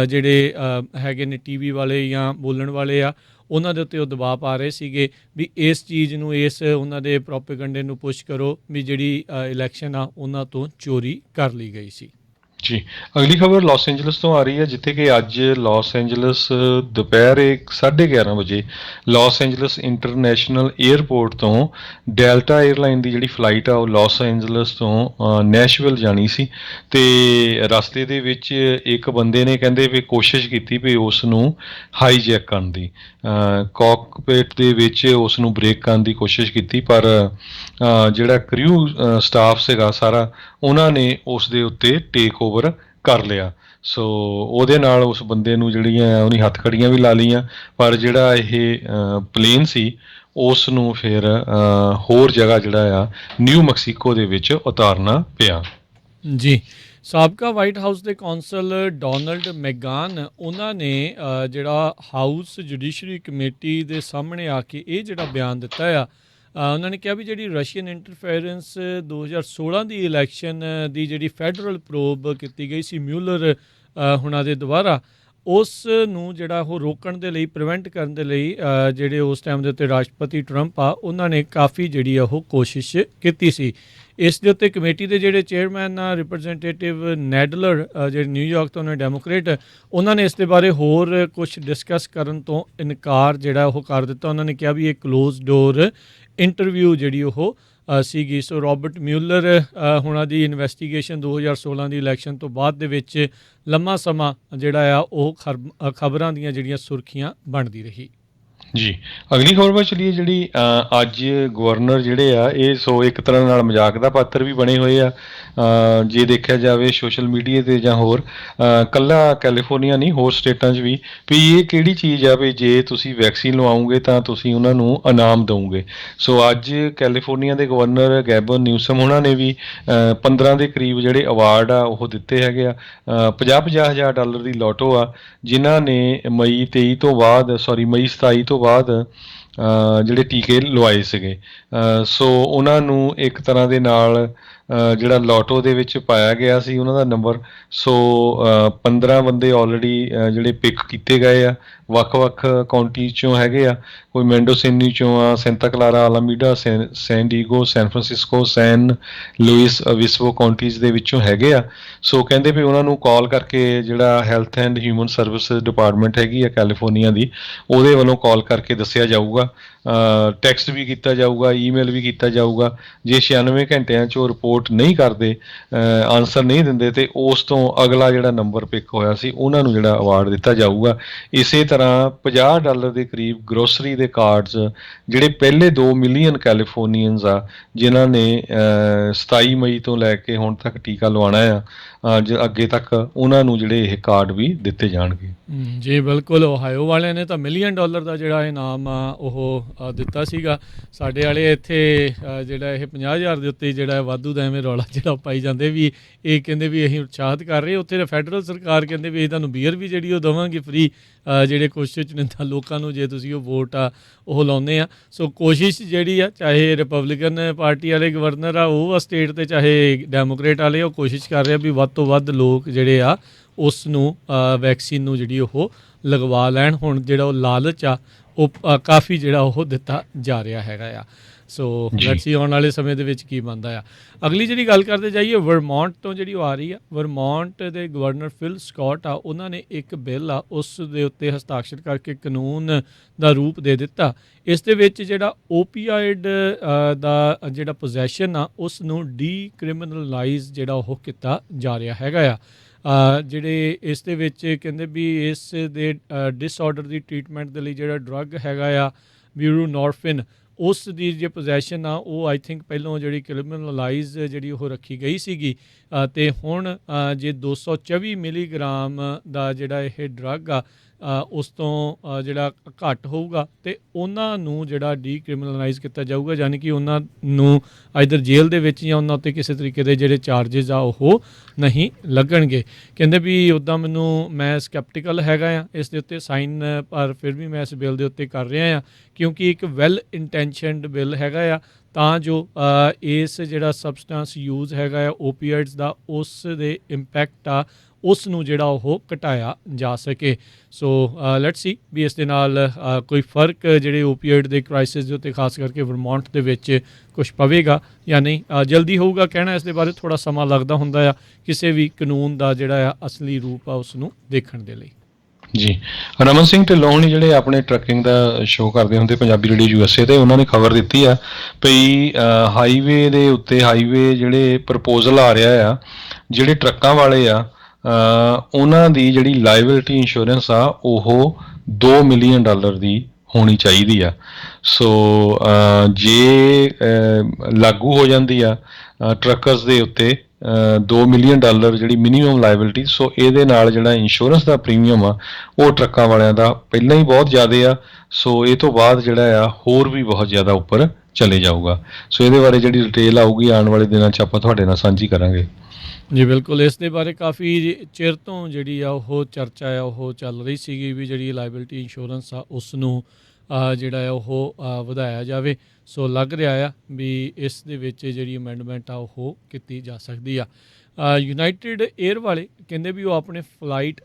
ਜਿਹੜੇ ਹੈਗੇ ਨੇ TV ਵਾਲੇ ਜਾਂ ਬੋਲਣ ਵਾਲੇ ਆ ਉਹਨਾਂ ਦੇ ਉੱਤੇ ਉਹ ਦਬਾਅ ਪਾ ਰਹੇ ਸੀਗੇ ਵੀ ਇਸ ਚੀਜ਼ ਨੂੰ, ਇਸ ਉਹਨਾਂ ਦੇ ਪ੍ਰੋਪੇਗੰਡੇ ਨੂੰ ਪੁਸ਼ ਕਰੋ ਵੀ ਜਿਹੜੀ ਇਲੈਕਸ਼ਨ ਆ ਉਹਨਾਂ ਤੋਂ ਚੋਰੀ ਕਰ ਲਈ ਗਈ ਸੀ। ਜੀ ਅਗਲੀ ਖਬਰ ਲਾਸ ਐਂਜਲਸ ਤੋਂ ਆ ਰਹੀ ਹੈ, ਜਿੱਥੇ ਕਿ ਅੱਜ ਲਾਸ ਐਂਜਲਸ ਦੁਪਹਿਰ 11:30 ਵਜੇ ਲਾਸ ਐਂਜਲਸ ਇੰਟਰਨੈਸ਼ਨਲ ਏਅਰਪੋਰਟ ਤੋਂ ਡੈਲਟਾ ਏਅਰਲਾਈਨ ਦੀ ਜਿਹੜੀ ਫਲਾਈਟ ਆ ਉਹ ਲਾਸ ਐਂਜਲਸ ਤੋਂ ਨੈਸ਼ਵਿਲ ਜਾਣੀ ਸੀ, ਅਤੇ ਰਸਤੇ ਦੇ ਵਿੱਚ ਇੱਕ ਬੰਦੇ ਨੇ ਕਹਿੰਦੇ ਵੀ ਕੋਸ਼ਿਸ਼ ਕੀਤੀ ਵੀ ਉਸ ਨੂੰ ਹਾਈਜੈਕ ਕਰਨ ਦੀ, ਕਾਕਪਿਟ ਦੇ ਵਿੱਚ ਉਸ ਨੂੰ ਬ੍ਰੇਕ ਕਰਨ ਦੀ ਕੋਸ਼ਿਸ਼ ਕੀਤੀ, ਪਰ ਜਿਹੜਾ ਕਰਿਊ ਸਟਾਫ ਸੀਗਾ ਸਾਰਾ ਉਹਨਾਂ ਨੇ ਉਸ ਦੇ ਉੱਤੇ ਟੇਕ ਓਵਰ ਕਰ ਲਿਆ। ਸੋ ਉਹਦੇ ਨਾਲ ਉਸ ਬੰਦੇ ਨੂੰ ਜਿਹੜੀਆਂ ਉਹਨੀ ਹੱਥਕੜੀਆਂ ਵੀ ਲਾ ਲਈਆਂ, ਪਰ ਜਿਹੜਾ ਇਹ ਪਲੇਨ ਸੀ ਉਸ ਨੂੰ ਫਿਰ ਹੋਰ ਜਗ੍ਹਾ ਜਿਹੜਾ ਆ ਨਿਊ ਮੈਕਸੀਕੋ ਦੇ ਵਿੱਚ ਉਤਾਰਨਾ ਪਿਆ। ਜੀ ਸਾਬਕਾ ਵਾਈਟ ਹਾਊਸ ਦੇ ਕੌਂਸਲ ਡੋਨਲਡ ਮੈਗਾਨ ਉਹਨਾਂ ਨੇ ਜਿਹੜਾ ਹਾਊਸ ਜੁਡੀਸ਼ਰੀ ਕਮੇਟੀ ਦੇ ਸਾਹਮਣੇ ਆ ਕੇ ਇਹ ਜਿਹੜਾ ਬਿਆਨ ਦਿੱਤਾ ਆ, ਉਹਨਾਂ ਨੇ ਕਿਹਾ ਵੀ ਜਿਹੜੀ ਰਸ਼ੀਅਨ ਇੰਟਰਫੇਰੈਂਸ 2016 ਦੀ ਇਲੈਕਸ਼ਨ ਦੀ ਜਿਹੜੀ ਫੈਡਰਲ ਪ੍ਰੋਬ ਕੀਤੀ ਗਈ ਸੀ ਮਿਊਲਰ ਹੁਣਾਂ ਦੇ ਦੁਆਰਾ, ਉਸ ਨੂੰ ਜਿਹੜਾ ਉਹ ਰੋਕਣ ਦੇ ਲਈ, ਪ੍ਰੀਵੈਂਟ ਕਰਨ ਦੇ ਲਈ ਜਿਹੜੇ ਉਸ ਟਾਈਮ ਦੇ ਉੱਤੇ ਰਾਸ਼ਟਰਪਤੀ ਟਰੰਪ ਆ ਉਹਨਾਂ ਨੇ ਕਾਫੀ ਜਿਹੜੀ ਆ ਉਹ ਕੋਸ਼ਿਸ਼ ਕੀਤੀ ਸੀ। ਇਸ ਦੇ ਉੱਤੇ ਕਮੇਟੀ ਦੇ ਜਿਹੜੇ ਚੇਅਰਮੈਨ ਆ ਰਿਪਰੈਜ਼ੈਂਟੇਟਿਵ ਨੈਡਲਰ ਜਿਹੜੇ ਨਿਊਯਾਰਕ ਤੋਂ ਨੇ ਡੈਮੋਕ੍ਰੇਟ, ਉਹਨਾਂ ਨੇ ਇਸ ਦੇ ਬਾਰੇ ਹੋਰ ਕੁਝ ਡਿਸਕਸ ਕਰਨ ਤੋਂ ਇਨਕਾਰ ਜਿਹੜਾ ਉਹ ਕਰ ਦਿੱਤਾ। ਉਹਨਾਂ ਨੇ ਕਿਹਾ ਵੀ ਇਹ ਕਲੋਜ਼ ਡੋਰ ਇੰਟਰਵਿਊ ਜਿਹੜੀ ਉਹ ਸੀਗੀ। ਸੋ ਰੋਬਰਟ ਮਿਊਲਰ ਹੁਣਾਂ ਦੀ ਇਨਵੈਸਟੀਗੇਸ਼ਨ 2016 ਦੀ ਇਲੈਕਸ਼ਨ ਤੋਂ ਬਾਅਦ ਦੇ ਵਿੱਚ ਲੰਮਾ ਸਮਾਂ ਜਿਹੜਾ ਆ ਉਹ ਖਬਰਾਂ ਦੀਆਂ ਜਿਹੜੀਆਂ ਸੁਰਖੀਆਂ ਬਣਦੀ ਰਹੀ। ਜੀ, ਅਗਲੀ ਖਬਰ ਵੱਲ ਚਲੀਏ। ਜਿਹੜੀ ਅੱਜ ਗਵਰਨਰ ਜਿਹੜੇ ਆ ਇਹ ਸੋ ਇੱਕ ਤਰ੍ਹਾਂ ਨਾਲ ਮਜ਼ਾਕ ਦਾ ਪਾਤਰ ਵੀ ਬਣੇ ਹੋਏ ਆ। ਜੇ ਦੇਖਿਆ ਜਾਵੇ ਸੋਸ਼ਲ ਮੀਡੀਆ 'ਤੇ ਜਾਂ ਹੋਰ, ਇਕੱਲਾ ਕੈਲੀਫੋਰਨੀਆ ਨਹੀਂ, ਹੋਰ ਸਟੇਟਾਂ 'ਚ ਵੀ ਇਹ ਕਿਹੜੀ ਚੀਜ਼ ਆ ਵੀ ਜੇ ਤੁਸੀਂ ਵੈਕਸੀਨ ਲਵਾਓਗੇ ਤਾਂ ਤੁਸੀਂ ਉਹਨਾਂ ਨੂੰ ਇਨਾਮ ਦਿਓਗੇ। ਸੋ ਅੱਜ ਕੈਲੀਫੋਰਨੀਆ ਦੇ ਗਵਰਨਰ ਗੈਬਨ ਨਿਊਸਮ ਉਹਨਾਂ ਨੇ ਵੀ 15 ਦੇ ਕਰੀਬ ਜਿਹੜੇ ਅਵਾਰਡ ਆ ਉਹ ਦਿੱਤੇ ਹੈਗੇ ਆ। 50-50 ਹਜ਼ਾਰ ਡਾਲਰ ਦੀ ਲੋਟੋ ਆ, ਜਿਨ੍ਹਾਂ ਨੇ ਮਈ 27 ਤੋਂ ਬਾਅਦ ਜਿਹੜੇ ਟੀਕੇ ਲਵਾਏ ਸੀਗੇ। ਸੋ ਉਹਨਾਂ ਨੂੰ ਇੱਕ ਤਰ੍ਹਾਂ ਦੇ ਨਾਲ ਜਿਹੜਾ ਲੋਟੋ ਦੇ ਵਿੱਚ ਪਾਇਆ ਗਿਆ ਸੀ ਉਹਨਾਂ ਦਾ ਨੰਬਰ। ਸੋ 15 ਬੰਦੇ ਆਲਰੇਡੀ ਜਿਹੜੇ ਪਿਕ ਕੀਤੇ ਗਏ ਆ, ਵੱਖ-ਵੱਖ ਕਾਉਂਟੀਜ਼ 'ਚੋਂ ਹੈਗੇ ਆ। ਕੋਈ ਮੈਂਡੋਸਿਨੀ 'ਚੋਂ ਆ, ਸੈਂਟਾ ਕਲਾਰਾ, ਆਲਾਮੀਡਾ, ਸੈਨ ਡੀਗੋ, ਸੈਨ ਫਰਾਂਸਿਸਕੋ, ਸੈਨ ਲੂਇਸ ਵਿਸਵੋ ਕਾਉਂਟੀਜ਼ ਦੇ ਵਿੱਚੋਂ ਹੈਗੇ ਆ। ਸੋ ਕਹਿੰਦੇ ਵੀ ਉਹਨਾਂ ਨੂੰ ਕਾਲ ਕਰਕੇ ਜਿਹੜਾ health and human service department ਹੈਗੀ ਆ ਕੈਲੀਫੋਰਨੀਆ ਦੀ, ਉਹਦੇ ਵੱਲੋਂ ਕਾਲ ਕਰਕੇ ਦੱਸਿਆ ਜਾਊਗਾ, ਟੈਕਸਟ ਵੀ ਕੀਤਾ ਜਾਊਗਾ, ਈਮੇਲ ਵੀ ਕੀਤਾ ਜਾਊਗਾ। ਜੇ 96 ਘੰਟਿਆਂ 'ਚੋਂ ਰਿਪੋਰਟ ਨਹੀਂ ਕਰਦੇ, ਆਨਸਰ ਨਹੀਂ ਦਿੰਦੇ, ਤੇ ਉਸ ਤੋਂ ਅਗਲਾ ਜਿਹੜਾ ਨੰਬਰ ਪਿਕ ਹੋਇਆ ਸੀ ਉਹਨਾਂ ਨੂੰ ਜਿਹੜਾ ਅਵਾਰਡ ਦਿੱਤਾ ਜਾਊਗਾ। ਇਸੇ ਤਰ੍ਹਾਂ $50 ਦੇ ਕਰੀਬ ਗਰੋਸਰੀ ਦੇ ਕਾਰਡਸ, ਜਿਹੜੇ ਪਹਿਲੇ 2 ਮਿਲੀਅਨ ਕੈਲੀਫੋਰਨੀਅਨਸ ਆ ਜਿਨ੍ਹਾਂ ਨੇ 27 ਮਈ ਤੋਂ ਲੈ ਕੇ ਹੁਣ ਤੱਕ ਟੀਕਾ ਲਵਾਉਣਾ ਆ, ਅੱਗੇ ਤੱਕ ਉਹਨਾਂ ਨੂੰ ਜਿਹੜੇ ਇਹ ਕਾਰਡ ਵੀ ਦਿੱਤੇ ਜਾਣਗੇ। ਜੀ ਬਿਲਕੁਲ, ਓਹਾਇਓ ਵਾਲਿਆਂ ਨੇ ਤਾਂ $1 ਮਿਲੀਅਨ ਦਾ ਜਿਹੜਾ ਇਨਾਮ ਆ ਉਹ ਦਿੱਤਾ ਸੀਗਾ। ਸਾਡੇ ਵਾਲੇ ਇੱਥੇ ਜਿਹੜਾ ਇਹ 50,000 ਦੇ ਉੱਤੇ ਜਿਹੜਾ ਵਾਧੂ ਦਾ ਐਵੇਂ ਰੌਲਾ ਜਿਹੜਾ ਪਾਈ ਜਾਂਦੇ ਵੀ ਇਹ ਕਹਿੰਦੇ ਵੀ ਅਸੀਂ ਉਤਸ਼ਾਹਿਤ ਕਰ ਰਹੇ। ਉੱਥੇ ਫੈਡਰਲ ਸਰਕਾਰ ਕਹਿੰਦੇ ਵੀ ਇਹ ਤੁਹਾਨੂੰ ਬੀਅਰ ਵੀ ਜਿਹੜੀ ਉਹ ਦੇਵਾਂਗੇ ਫ੍ਰੀ, ਜਿਹੜੇ ਕੁਛ ਚੁਣਿੰਦਾ ਲੋਕਾਂ ਨੂੰ ਜੇ ਤੁਸੀਂ ਉਹ ਵੋਟ ਆ ਉਹ ਲਾਉਂਦੇ ਆ। ਸੋ ਕੋਸ਼ਿਸ਼ ਜਿਹੜੀ ਆ, ਚਾਹੇ ਰਿਪਬਲਿਕਨ ਪਾਰਟੀ ਵਾਲੇ ਗਵਰਨਰ ਆ ਉਹ ਆ ਸਟੇਟ, ਤੇ ਚਾਹੇ ਡੈਮੋਕ੍ਰੇਟ ਵਾਲੇ, ਉਹ ਕੋਸ਼ਿਸ਼ ਕਰ ਰਹੇ ਵੀ ਵੱਧ ਤੋਂ ਵੱਧ ਲੋਕ ਜਿਹੜੇ ਆ ਉਸ ਨੂੰ ਵੈਕਸੀਨ ਨੂੰ ਜਿਹੜੀ ਉਹ ਲਗਵਾ ਲੈਣ। ਹੁਣ ਜਿਹੜਾ ਉਹ ਲਾਲਚ ਆ ਉਹ ਕਾਫੀ ਜਿਹੜਾ ਉਹ ਦਿੱਤਾ ਜਾ ਰਿਹਾ ਹੈਗਾ ਆ। ਸੋ ਲੈਟਸ ਸੀ ਆਉਣ ਵਾਲੇ ਸਮੇਂ ਦੇ ਵਿੱਚ ਕੀ ਬਣਦਾ ਆ। ਅਗਲੀ ਜਿਹੜੀ ਗੱਲ ਕਰਦੇ ਜਾਈਏ, ਵਰਮੌਂਟ ਤੋਂ ਜਿਹੜੀ ਉਹ ਆ ਰਹੀ ਆ। ਵਰਮੌਂਟ ਦੇ ਗਵਰਨਰ ਫਿਲ ਸਕਾਟ ਆ, ਉਹਨਾਂ ਨੇ ਇੱਕ ਬਿੱਲ ਆ ਉਸ ਦੇ ਉੱਤੇ ਹਸਤਾਖਰ ਕਰਕੇ ਕਾਨੂੰਨ ਦਾ ਰੂਪ ਦੇ ਦਿੱਤਾ। ਇਸ ਦੇ ਵਿੱਚ ਜਿਹੜਾ ਓਪੀਆਇਡ ਦਾ ਜਿਹੜਾ ਪੋਜੈਸ਼ਨ ਆ ਉਸ ਨੂੰ ਡੀਕ੍ਰਿਮੀਨਲਾਈਜ਼ ਜਿਹੜਾ ਉਹ ਕੀਤਾ ਜਾ ਰਿਹਾ ਹੈਗਾ ਆ। ਜਿਹੜੇ ਇਸ ਦੇ ਵਿੱਚ ਕਹਿੰਦੇ ਵੀ ਇਸ ਦੇ ਡਿਸਆਰਡਰ ਦੀ ਟਰੀਟਮੈਂਟ ਦੇ ਲਈ ਜਿਹੜਾ ਡਰੱਗ ਹੈਗਾ ਆ ਬਿਊਪਰੋਫੀਨ, ਉਸ ਦੀ ਜੇ ਪੋਜੈਸ਼ਨ ਆ ਉਹ ਆਈ ਥਿੰਕ ਪਹਿਲੋਂ ਜਿਹੜੀ ਕ੍ਰਿਮੀਨਲਾਈਜ਼ ਜਿਹੜੀ ਉਹ ਰੱਖੀ ਗਈ ਸੀਗੀ, ਅਤੇ ਹੁਣ ਜੇ 224 ਮਿਲੀਗ੍ਰਾਮ ਦਾ ਜਿਹੜਾ ਇਹ ਡਰੱਗ ਆ ਉਸ ਤੋਂ ਜਿਹੜਾ ਘੱਟ ਹੋਊਗਾ ਤੇ ਉਹਨਾਂ ਨੂੰ ਜਿਹੜਾ ਡੀਕ੍ਰਿਮੀਨਲਾਈਜ਼ ਕੀਤਾ ਜਾਊਗਾ, ਯਾਨੀ ਕਿ ਉਹਨਾਂ ਨੂੰ ਆਈਦਰ ਜੇਲ੍ਹ ਦੇ ਵਿੱਚ ਜਾਂ ਉਹਨਾਂ ਉੱਤੇ ਕਿਸੇ ਤਰੀਕੇ ਦੇ ਜਿਹੜੇ ਚਾਰਜਿਸ ਆ ਉਹ ਨਹੀਂ ਲੱਗਣਗੇ। ਕਹਿੰਦੇ ਵੀ ਉੱਦਾਂ ਮੈਂ ਸਕੈਪਟੀਕਲ ਹੈਗਾ ਆ ਇਸ ਦੇ ਉੱਤੇ ਸਾਈਨ, ਪਰ ਫਿਰ ਵੀ ਮੈਂ ਇਸ ਬਿੱਲ ਦੇ ਉੱਤੇ ਕਰ ਰਿਹਾ ਆ ਕਿਉਂਕਿ ਇੱਕ ਵੈਲ ਇੰਟੈਂਸ਼ਨਡ ਬਿੱਲ ਹੈਗਾ ਆ, ਤਾਂ ਜੋ ਇਸ ਜਿਹੜਾ ਸਬਸਟੈਂਸ ਯੂਜ਼ ਹੈਗਾ ਆ ਓਪੀਆਇਡਸ ਦਾ, ਉਸ ਦੇ ਇੰਪੈਕਟ ਆ ਉਸ ਨੂੰ ਜਿਹੜਾ ਉਹ ਘਟਾਇਆ ਜਾ ਸਕੇ। ਸੋ ਲੈਟਸ ਸੀ ਵੀ ਇਸ ਦੇ ਨਾਲ ਕੋਈ ਫਰਕ ਜਿਹੜੇ ਓਪੀਆਇਡ ਦੇ ਕ੍ਰਾਈਸਿਸ ਦੇ ਉੱਤੇ ਖਾਸ ਕਰਕੇ ਵਰਮੌਂਟ ਦੇ ਵਿੱਚ ਕੁਛ ਪਵੇਗਾ ਜਾਂ ਨਹੀਂ। ਜਲਦੀ ਹੋਊਗਾ ਕਹਿਣਾ, ਇਸ ਦੇ ਬਾਰੇ ਥੋੜ੍ਹਾ ਸਮਾਂ ਲੱਗਦਾ ਹੁੰਦਾ ਆ ਕਿਸੇ ਵੀ ਕਾਨੂੰਨ ਦਾ ਜਿਹੜਾ ਆ ਅਸਲੀ ਰੂਪ ਆ ਉਸ ਨੂੰ ਦੇਖਣ ਦੇ ਲਈ। ਜੀ, ਰਮਨ ਸਿੰਘ ਢਿੱਲੋਂ ਹੁਣੀ ਜਿਹੜੇ ਆਪਣੇ ਟਰੱਕਿੰਗ ਦਾ ਸ਼ੋਅ ਕਰਦੇ ਹੁੰਦੇ ਪੰਜਾਬੀ ਰੇਡੀਓ USA ਤੇ, ਉਹਨਾਂ ਨੇ ਖਬਰ ਦਿੱਤੀ ਆ ਭਈ ਹਾਈਵੇ ਦੇ ਉੱਤੇ ਜਿਹੜੇ ਪ੍ਰਪੋਜ਼ਲ ਆ ਰਿਹਾ ਆ, ਜਿਹੜੇ ਟਰੱਕਾਂ ਵਾਲੇ ਆ ਉਹਨਾਂ ਦੀ ਜਿਹੜੀ ਲਾਇਬਿਲਿਟੀ ਇੰਸ਼ੋਰੈਂਸ ਆ ਉਹ $2 ਮਿਲੀਅਨ ਦੀ ਹੋਣੀ ਚਾਹੀਦੀ ਆ। ਸੋ ਜੇ ਲਾਗੂ ਹੋ ਜਾਂਦੀ ਆ ਟਰੱਕਰਸ ਦੇ ਉੱਤੇ $2 ਮਿਲੀਅਨ ਜਿਹੜੀ ਮਿਨੀਮਮ ਲਾਇਬਿਲਿਟੀ, ਸੋ ਇਹਦੇ ਨਾਲ ਜਿਹੜਾ ਇੰਸ਼ੋਰੈਂਸ ਦਾ ਪ੍ਰੀਮੀਅਮ ਆ ਉਹ ਟਰੱਕਾਂ ਵਾਲਿਆਂ ਦਾ ਪਹਿਲਾਂ ਹੀ ਬਹੁਤ ਜ਼ਿਆਦਾ ਆ। ਸੋ ਇਹ ਤੋਂ ਬਾਅਦ ਜਿਹੜਾ ਆ ਹੋਰ ਵੀ ਬਹੁਤ ਜ਼ਿਆਦਾ ਉੱਪਰ ਚਲੇ ਜਾਊਗਾ। ਸੋ ਇਹਦੇ ਬਾਰੇ ਜਿਹੜੀ ਡਿਟੇਲ ਆਊਗੀ ਆਉਣ ਵਾਲੇ ਦਿਨਾਂ 'ਚ ਆਪਾਂ ਤੁਹਾਡੇ ਨਾਲ ਸਾਂਝੀ ਕਰਾਂਗੇ। ਜੀ ਬਿਲਕੁਲ, ਇਸ ਦੇ ਬਾਰੇ ਕਾਫੀ ਚਿਰ ਤੋਂ ਜਿਹੜੀ ਆ ਉਹ ਚਰਚਾ ਆ ਉਹ ਚੱਲ ਰਹੀ ਸੀਗੀ ਵੀ ਜਿਹੜੀ ਲਾਇਬਿਲਿਟੀ ਇੰਸ਼ੋਰੈਂਸ ਆ ਉਸ ਨੂੰ ਜਿਹੜਾ ਆ ਉਹ ਵਧਾਇਆ ਜਾਵੇ। ਸੋ ਲੱਗ ਰਿਹਾ ਆ ਵੀ ਇਸ ਦੇ ਵਿੱਚ ਜਿਹੜੀ ਅਮੈਂਡਮੈਂਟ ਆ ਉਹ ਕੀਤੀ ਜਾ ਸਕਦੀ ਆ। ਯੂਨਾਈਟਿਡ ਏਅਰ ਵਾਲੇ ਕਹਿੰਦੇ ਵੀ ਉਹ ਆਪਣੇ ਫਲਾਈਟ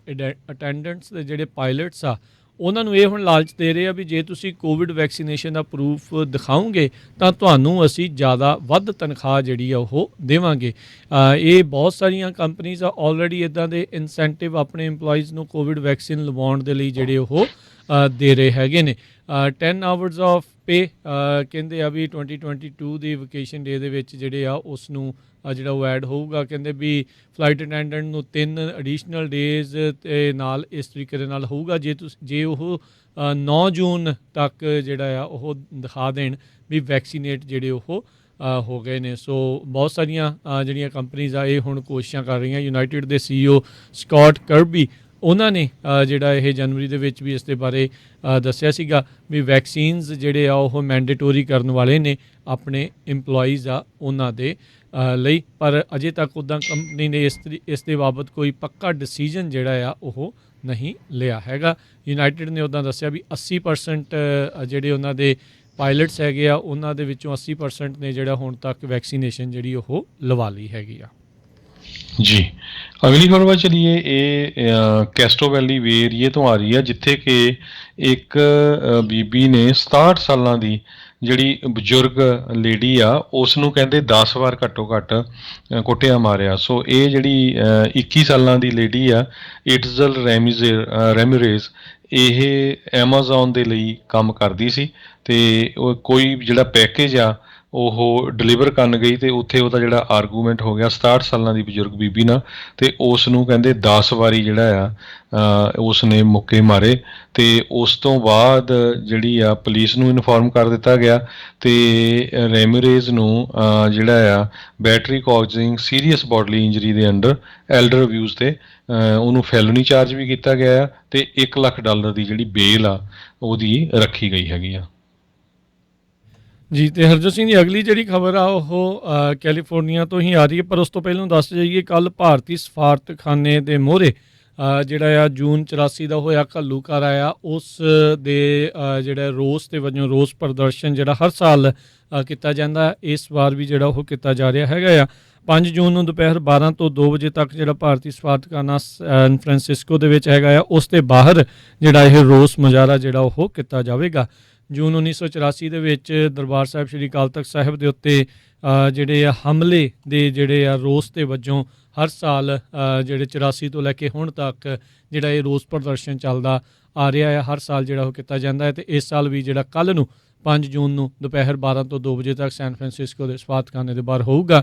ਅਟੈਂਡੈਂਟਸ ਦੇ ਜਿਹੜੇ ਪਾਇਲਟਸ ਆ ਉਹਨਾਂ ਨੂੰ ਇਹ ਹੁਣ ਲਾਲਚ ਦੇ ਰਹੇ ਆ ਵੀ ਜੇ ਤੁਸੀਂ ਕੋਵਿਡ ਵੈਕਸੀਨੇਸ਼ਨ ਦਾ ਪ੍ਰੂਫ ਦਿਖਾਓਗੇ ਤਾਂ ਤੁਹਾਨੂੰ ਅਸੀਂ ਵੱਧ ਤਨਖਾਹ ਜਿਹੜੀ ਆ ਉਹ ਦੇਵਾਂਗੇ। ਇਹ ਬਹੁਤ ਸਾਰੀਆਂ ਕੰਪਨੀਜ਼ ਆ ਆਲਰੇਡੀ ਇੱਦਾਂ ਦੇ ਇਨਸੈਂਟਿਵ ਆਪਣੇ ਇੰਪਲੋਈਜ਼ ਨੂੰ ਕੋਵਿਡ ਵੈਕਸੀਨ ਲਵਾਉਣ ਦੇ ਲਈ ਜਿਹੜੇ ਉਹ ਦੇ ਰਹੇ ਹੈਗੇ ਨੇ। 10 hours of ਆਪੇ ਕਹਿੰਦੇ ਆ ਵੀ 2022 ਦੀ ਵਕੇਸ਼ਨ ਡੇ ਦੇ ਵਿੱਚ ਜਿਹੜੇ ਆ ਉਸ ਨੂੰ ਜਿਹੜਾ ਉਹ ਐਡ ਹੋਊਗਾ। ਕਹਿੰਦੇ ਵੀ ਫਲਾਈਟ ਅਟੈਂਡੈਂਟ ਨੂੰ 3 ਐਡੀਸ਼ਨਲ ਡੇਜ਼ ਤੇ ਨਾਲ ਇਸ ਤਰੀਕੇ ਦੇ ਨਾਲ ਹੋਊਗਾ ਜੇ ਉਹ 9 ਜੂਨ ਤੱਕ ਜਿਹੜਾ ਆ ਉਹ ਦਿਖਾ ਦੇਣ ਵੀ ਵੈਕਸੀਨੇਟ ਜਿਹੜੇ ਉਹ ਹੋ ਗਏ ਨੇ। ਸੋ ਬਹੁਤ ਸਾਰੀਆਂ ਜਿਹੜੀਆਂ ਕੰਪਨੀਜ਼ ਆ ਇਹ ਹੁਣ ਕੋਸ਼ਿਸ਼ਾਂ ਕਰ ਰਹੀਆਂ। ਯੂਨਾਈਟਿਡ ਦੇ CEO ਸਕਾਟ ਕਰਬੀ ਉਹਨਾਂ ਨੇ ਜਿਹੜਾ ਇਹ ਜਨਵਰੀ ਦੇ ਵਿੱਚ ਵੀ ਇਸ ਦੇ ਬਾਰੇ ਦੱਸਿਆ ਸੀਗਾ ਵੀ ਵੈਕਸੀਨਸ ਜਿਹੜੇ ਆ ਉਹ ਮੈਂਡੇਟੋਰੀ ਕਰਨ ਵਾਲੇ ਨੇ ਆਪਣੇ ਇੰਪਲੋਈਜ਼ ਆ ਉਹਨਾਂ ਦੇ ਲਈ, ਪਰ ਅਜੇ ਤੱਕ ਉੱਦਾਂ ਕੰਪਨੀ ਨੇ ਇਸ ਦੇ ਬਾਬਤ ਕੋਈ ਪੱਕਾ ਡਿਸੀਜਨ ਜਿਹੜਾ ਆ ਉਹ ਨਹੀਂ ਲਿਆ ਹੈਗਾ। ਯੂਨਾਈਟਿਡ ਨੇ ਉੱਦਾਂ ਦੱਸਿਆ ਵੀ 80% ਜਿਹੜੇ ਉਹਨਾਂ ਦੇ ਪਾਇਲਟਸ ਹੈਗੇ ਆ ਉਹਨਾਂ ਦੇ ਵਿੱਚੋਂ 80% ਨੇ ਜਿਹੜਾ ਹੁਣ ਤੱਕ ਵੈਕਸੀਨੇਸ਼ਨ ਜਿਹੜੀ ਉਹ ਲਵਾ ਲਈ ਹੈਗੀ ਆ। जी, अगली खबर पर चलिए। ये कैस्ट्रो वैली वे एरिए तो आ रही है जिथे कि एक बीबी ने 67 सालों की ਜਿਹੜੀ ਬਜ਼ੁਰਗ ਲੇਡੀ ਆ ਉਸ ਨੂੰ ਕਹਿੰਦੇ 10 ਵਾਰ ਘੱਟੋ ਘੱਟ ਕੁੱਟਿਆ ਮਾਰਿਆ। ਸੋ ਇਹ ਜਿਹੜੀ 21 ਸਾਲਾਂ ਦੀ ਲੇਡੀ ਆ ਇਟਜ਼ਲ ਰੈਮਿਰੇਜ਼, ਇਹ ਐਮਾਜ਼ੋਨ ਦੇ ਲਈ ਕੰਮ ਕਰਦੀ ਸੀ ਤੇ ਉਹ ਕੋਈ ਜਿਹੜਾ ਪੈਕੇਜ ਆ ਉਹ ਡਿਲੀਵਰ ਕਰਨ ਗਈ ਤੇ ਉੱਥੇ ਉਹਦਾ ਜਿਹੜਾ ਆਰਗੂਮੈਂਟ ਹੋ ਗਿਆ 67 ਸਾਲਾਂ ਦੀ ਬਜ਼ੁਰਗ ਬੀਬੀ ਨਾਲ, ਤੇ ਉਸ ਨੂੰ ਕਹਿੰਦੇ 10 ਵਾਰੀ ਜਿਹੜਾ ਆ ਉਸ ਨੇ ਮੁੱਕੇ ਮਾਰੇ। ਤੇ ਉਸ ਤੋਂ ਬਾਅਦ ਜਿਹੜੀ ਆ ਪੁਲਿਸ ਨੂੰ ਇਨਫੋਰਮ ਕਰ ਦਿੱਤਾ ਗਿਆ ਤੇ ਰੈਮਿਰੇਜ਼ ਨੂੰ ਜਿਹੜਾ ਆ ਬੈਟਰੀ ਕਾਜ਼ਿੰਗ ਸੀਰੀਅਸ ਬੋਡਲੀ ਇੰਜਰੀ ਦੇ ਅੰਡਰ ਐਲਡਰ ਅਬਿਊਜ਼ ਤੇ ਉਹਨੂੰ ਫੈਲਨੀ ਚਾਰਜ ਵੀ ਕੀਤਾ ਗਿਆ ਆ ਤੇ $1 ਲੱਖ ਦੀ ਜਿਹੜੀ ਬੇਲ ਆ ਉਹਦੀ ਰੱਖੀ ਗਈ ਹੈਗੀ ਆ। ਜੀ, ਤੇ ਹਰਜੋਤ ਸਿੰਘ ਦੀ ਅਗਲੀ ਜਿਹੜੀ ਖਬਰ ਆ ਉਹ ਕੈਲੀਫੋਰਨੀਆ ਤੋਂ ਹੀ ਆ ਰਹੀ ਹੈ, ਪਰ ਉਸ ਤੋਂ ਪਹਿਲਾਂ ਦੱਸ ਜਾਈਏ ਕੱਲ੍ਹ ਭਾਰਤੀ ਸਫਾਰਤਖਾਨੇ ਦੇ ਮੂਹਰੇ ਜਿਹੜਾ ਆ ਜੂਨ 84 ਦਾ ਹੋਇਆ ਘੱਲੂਘਾਰਾ ਆਇਆ, ਉਸ ਦੇ ਜਿਹੜਾ ਰੋਸ ਦੇ ਵਜੋਂ ਰੋਸ ਪ੍ਰਦਰਸ਼ਨ ਜਿਹੜਾ ਹਰ ਸਾਲ ਕੀਤਾ ਜਾਂਦਾ, ਇਸ ਵਾਰ ਵੀ ਜਿਹੜਾ ਉਹ ਕੀਤਾ ਜਾ ਰਿਹਾ ਹੈਗਾ ਆ। 5 ਜੂਨ ਨੂੰ ਦੁਪਹਿਰ 12 ਤੋਂ 2 ਵਜੇ ਤੱਕ ਜਿਹੜਾ ਭਾਰਤੀ ਸਫਾਰਤਖਾਨਾ ਸੈਨ ਫਰਾਂਸਿਸਕੋ ਦੇ ਵਿੱਚ ਹੈਗਾ ਆ ਉਸ ਦੇ ਬਾਹਰ ਜਿਹੜਾ ਇਹ ਰੋਸ ਮੁਜ਼ਾਹਰਾ ਜਿਹੜਾ ਉਹ ਕੀਤਾ ਜਾਵੇਗਾ। ਜੂਨ 1984 ਦੇ ਵਿੱਚ ਦਰਬਾਰ ਸਾਹਿਬ ਸ਼੍ਰੀ ਅਕਾਲ ਤਖਤ ਸਾਹਿਬ ਦੇ ਉੱਤੇ ਜਿਹੜੇ ਆ ਹਮਲੇ ਦੇ ਜਿਹੜੇ ਆ ਰੋਸ ਦੇ ਵਜੋਂ ਹਰ ਸਾਲ ਜਿਹੜੇ 84 ਤੋਂ ਲੈ ਕੇ ਹੁਣ ਤੱਕ ਜਿਹੜਾ ਇਹ ਰੋਸ ਪ੍ਰਦਰਸ਼ਨ ਚੱਲਦਾ ਆ ਰਿਹਾ ਹੈ, ਹਰ ਸਾਲ ਜਿਹੜਾ ਉਹ ਕੀਤਾ ਜਾਂਦਾ ਹੈ। ਤੇ ਇਸ ਸਾਲ ਵੀ ਜਿਹੜਾ ਕੱਲ੍ਹ ਨੂੰ 5 ਜੂਨ ਨੂੰ ਦੁਪਹਿਰ 12 ਤੋਂ 2 ਵਜੇ ਤੱਕ ਸੈਨ ਫਰਾਂਸਿਸਕੋ ਦੇ ਸਫਾਰਤਖਾਨੇ ਦੇ ਬਾਹਰ ਹੋਊਗਾ।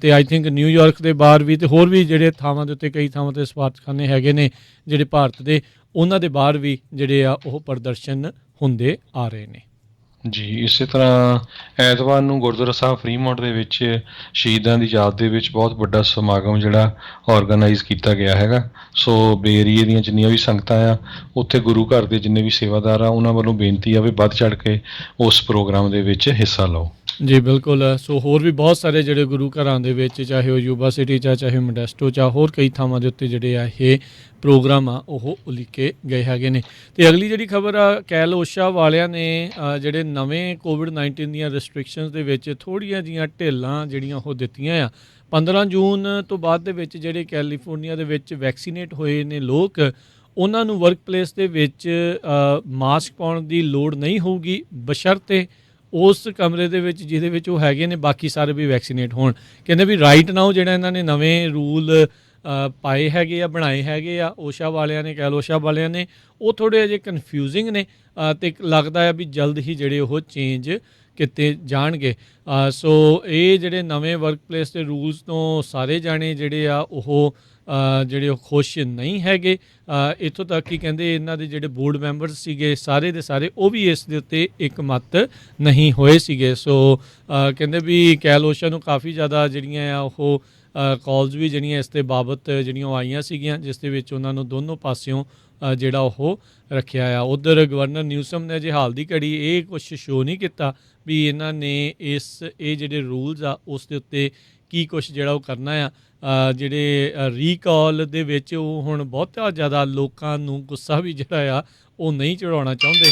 ਤੇ ਆਈ ਥਿੰਕ ਨਿਊਯਾਰਕ ਦੇ ਬਾਹਰ ਵੀ ਤੇ ਹੋਰ ਵੀ ਜਿਹੜੇ ਥਾਵਾਂ ਦੇ ਉੱਤੇ ਕਈ ਥਾਵਾਂ 'ਤੇ ਸਫਾਰਤਖਾਨੇ ਹੈਗੇ ਨੇ ਜਿਹੜੇ ਭਾਰਤ ਦੇ, ਉਹਨਾਂ ਦੇ ਬਾਹਰ ਵੀ ਜਿਹੜੇ ਆ ਉਹ ਪ੍ਰਦਰਸ਼ਨ ਹੁੰਦੇ ਆ ਰਹੇ ਨੇ। ਜੀ, ਇਸੇ ਤਰ੍ਹਾਂ ਐਤਵਾਰ ਨੂੰ ਗੁਰਦੁਆਰਾ ਸਾਹਿਬ ਫਰੀਮੌਂਟ ਦੇ ਵਿੱਚ ਸ਼ਹੀਦਾਂ ਦੀ ਯਾਦ ਦੇ ਵਿੱਚ ਬਹੁਤ ਵੱਡਾ ਸਮਾਗਮ ਜਿਹੜਾ ਆਰਗੇਨਾਈਜ਼ ਕੀਤਾ ਗਿਆ ਹੈਗਾ। ਸੋ ਬੇਰੀਏ ਦੀਆਂ ਜਿੰਨੀਆਂ ਵੀ ਸੰਗਤਾਂ ਆ ਉੱਥੇ ਗੁਰੂ ਘਰ ਦੇ ਜਿੰਨੇ ਵੀ ਸੇਵਾਦਾਰ ਆ ਉਹਨਾਂ ਵੱਲੋਂ ਬੇਨਤੀ ਆ ਵੀ ਵੱਧ ਚੜ੍ਹ ਕੇ ਉਸ ਪ੍ਰੋਗਰਾਮ ਦੇ ਵਿੱਚ ਹਿੱਸਾ ਲਓ। ਜੀ ਬਿਲਕੁਲ। ਸੋ ਹੋਰ ਵੀ ਬਹੁਤ ਸਾਰੇ ਜਿਹੜੇ ਗੁਰੂ ਘਰਾਂ ਦੇ ਵਿੱਚ, ਚਾਹੇ ਉਹ ਯੂਬਾ ਸਿਟੀ ਚਾਹੇ ਮੋਡੈਸਟੋ ਹੋਰ ਕਈ ਥਾਵਾਂ ਦੇ ਉੱਤੇ ਜਿਹੜੇ ਆ ਇਹ ਪ੍ਰੋਗਰਾਮ ਆ ਉਹ ਉਲੀਕੇ ਗਏ ਹੈਗੇ ਨੇ। ਤੇ ਅਗਲੀ ਜਿਹੜੀ ਖਬਰ ਆ, ਕੈਲੋਸ਼ਾ ਵਾਲਿਆਂ ਨੇ ਜਿਹੜੇ ਨਵੇਂ ਕੋਵਿਡ-19 ਦੀਆਂ ਰਿਸਟ੍ਰਿਕਸ਼ਨਸ ਦੇ ਵਿੱਚ ਥੋੜ੍ਹੀਆਂ ਜਿਹੀਆਂ ਢਿੱਲਾਂ ਜਿਹੜੀਆਂ ਉਹ ਦਿੱਤੀਆਂ ਆ। 15 ਜੂਨ ਤੋਂ ਬਾਅਦ ਦੇ ਵਿੱਚ ਜਿਹੜੇ ਕੈਲੀਫੋਰਨੀਆ ਦੇ ਵਿੱਚ ਵੈਕਸੀਨੇਟ ਹੋਏ ਨੇ ਲੋਕ, ਉਹਨਾਂ ਨੂੰ ਵਰਕ ਪਲੇਸ ਦੇ ਵਿੱਚ ਮਾਸਕ ਪਾਉਣ ਦੀ ਲੋੜ ਨਹੀਂ ਹੋਊਗੀ, ਬਸ਼ਰਤੇ ਉਸ ਕਮਰੇ ਦੇ ਵਿੱਚ ਜਿਹਦੇ ਵਿੱਚ ਉਹ ਹੈਗੇ ਨੇ ਬਾਕੀ ਸਾਰੇ ਵੀ ਵੈਕਸੀਨੇਟ ਹੋਣ। ਕਹਿੰਦੇ ਵੀ ਰਾਈਟ ਨਾਓ ਜਿਹੜਾ ਇਹਨਾਂ ਨੇ ਨਵੇਂ ਰੂਲ ਪਾਏ ਹੈਗੇ ਆ, ਬਣਾਏ ਹੈਗੇ ਆ ਓਸ਼ਾ ਵਾਲਿਆਂ ਨੇ, ਕੈਲੋਸ਼ਾ ਵਾਲਿਆਂ ਨੇ, ਉਹ ਥੋੜ੍ਹੇ ਜਿਹੇ ਕਨਫਿਊਜ਼ਿੰਗ ਨੇ ਅਤੇ ਲੱਗਦਾ ਆ ਵੀ ਜਲਦ ਹੀ ਜਿਹੜੇ ਉਹ ਚੇਂਜ ਕੀਤੇ ਜਾਣਗੇ। ਸੋ ਇਹ ਜਿਹੜੇ ਨਵੇਂ ਵਰਕ ਪਲੇਸ ਦੇ ਰੂਲਸ ਤੋਂ ਸਾਰੇ ਜਾਣੇ ਜਿਹੜੇ ਆ ਉਹ ਜਿਹੜੇ ਉਹ ਖੁਸ਼ ਨਹੀਂ ਹੈਗੇ। ਇੱਥੋਂ ਤੱਕ ਕਿ ਕਹਿੰਦੇ ਇਹਨਾਂ ਦੇ ਜਿਹੜੇ ਬੋਰਡ ਮੈਂਬਰਸ ਸੀਗੇ ਸਾਰੇ ਦੇ ਸਾਰੇ ਉਹ ਵੀ ਇਸ ਦੇ ਉੱਤੇ ਇੱਕ ਮਤ ਨਹੀਂ ਹੋਏ ਸੀਗੇ। ਸੋ ਕਹਿੰਦੇ ਵੀ ਕੈਲੋਸ਼ਾ ਨੂੰ ਕਾਫੀ ਜ਼ਿਆਦਾ ਜਿਹੜੀਆਂ ਆ ਉਹ ਕਾਲਸ ਵੀ ਜਿਹੜੀਆਂ ਇਸ ਦੇ ਬਾਬਤ ਜਿਹੜੀਆਂ ਉਹ ਆਈਆਂ ਸੀਗੀਆਂ, ਜਿਸ ਦੇ ਵਿੱਚ ਉਹਨਾਂ ਨੂੰ ਦੋਨੋਂ ਪਾਸਿਓਂ ਜਿਹੜਾ ਉਹ ਰੱਖਿਆ ਆ। ਉੱਧਰ ਗਵਰਨਰ ਨਿਊਸਮ ਨੇ ਅਜੇ ਹਾਲ ਦੀ ਘੜੀ ਇਹ ਕੁਛ ਸ਼ੋਅ ਨਹੀਂ ਕੀਤਾ ਵੀ ਇਹਨਾਂ ਨੇ ਇਹ ਜਿਹੜੇ ਰੂਲਸ ਆ ਉਸ ਦੇ ਉੱਤੇ ਕੀ ਕੁਛ ਜਿਹੜਾ ਉਹ ਕਰਨਾ ਆ। ਜਿਹੜੇ ਰੀਕਾਲ ਦੇ ਵਿੱਚ ਉਹ ਹੁਣ ਬਹੁਤਾ ਜ਼ਿਆਦਾ ਲੋਕਾਂ ਨੂੰ ਗੁੱਸਾ ਵੀ ਜਿਹੜਾ ਆ ਉਹ ਨਹੀਂ ਚੜਾਉਣਾ ਚਾਹੁੰਦੇ।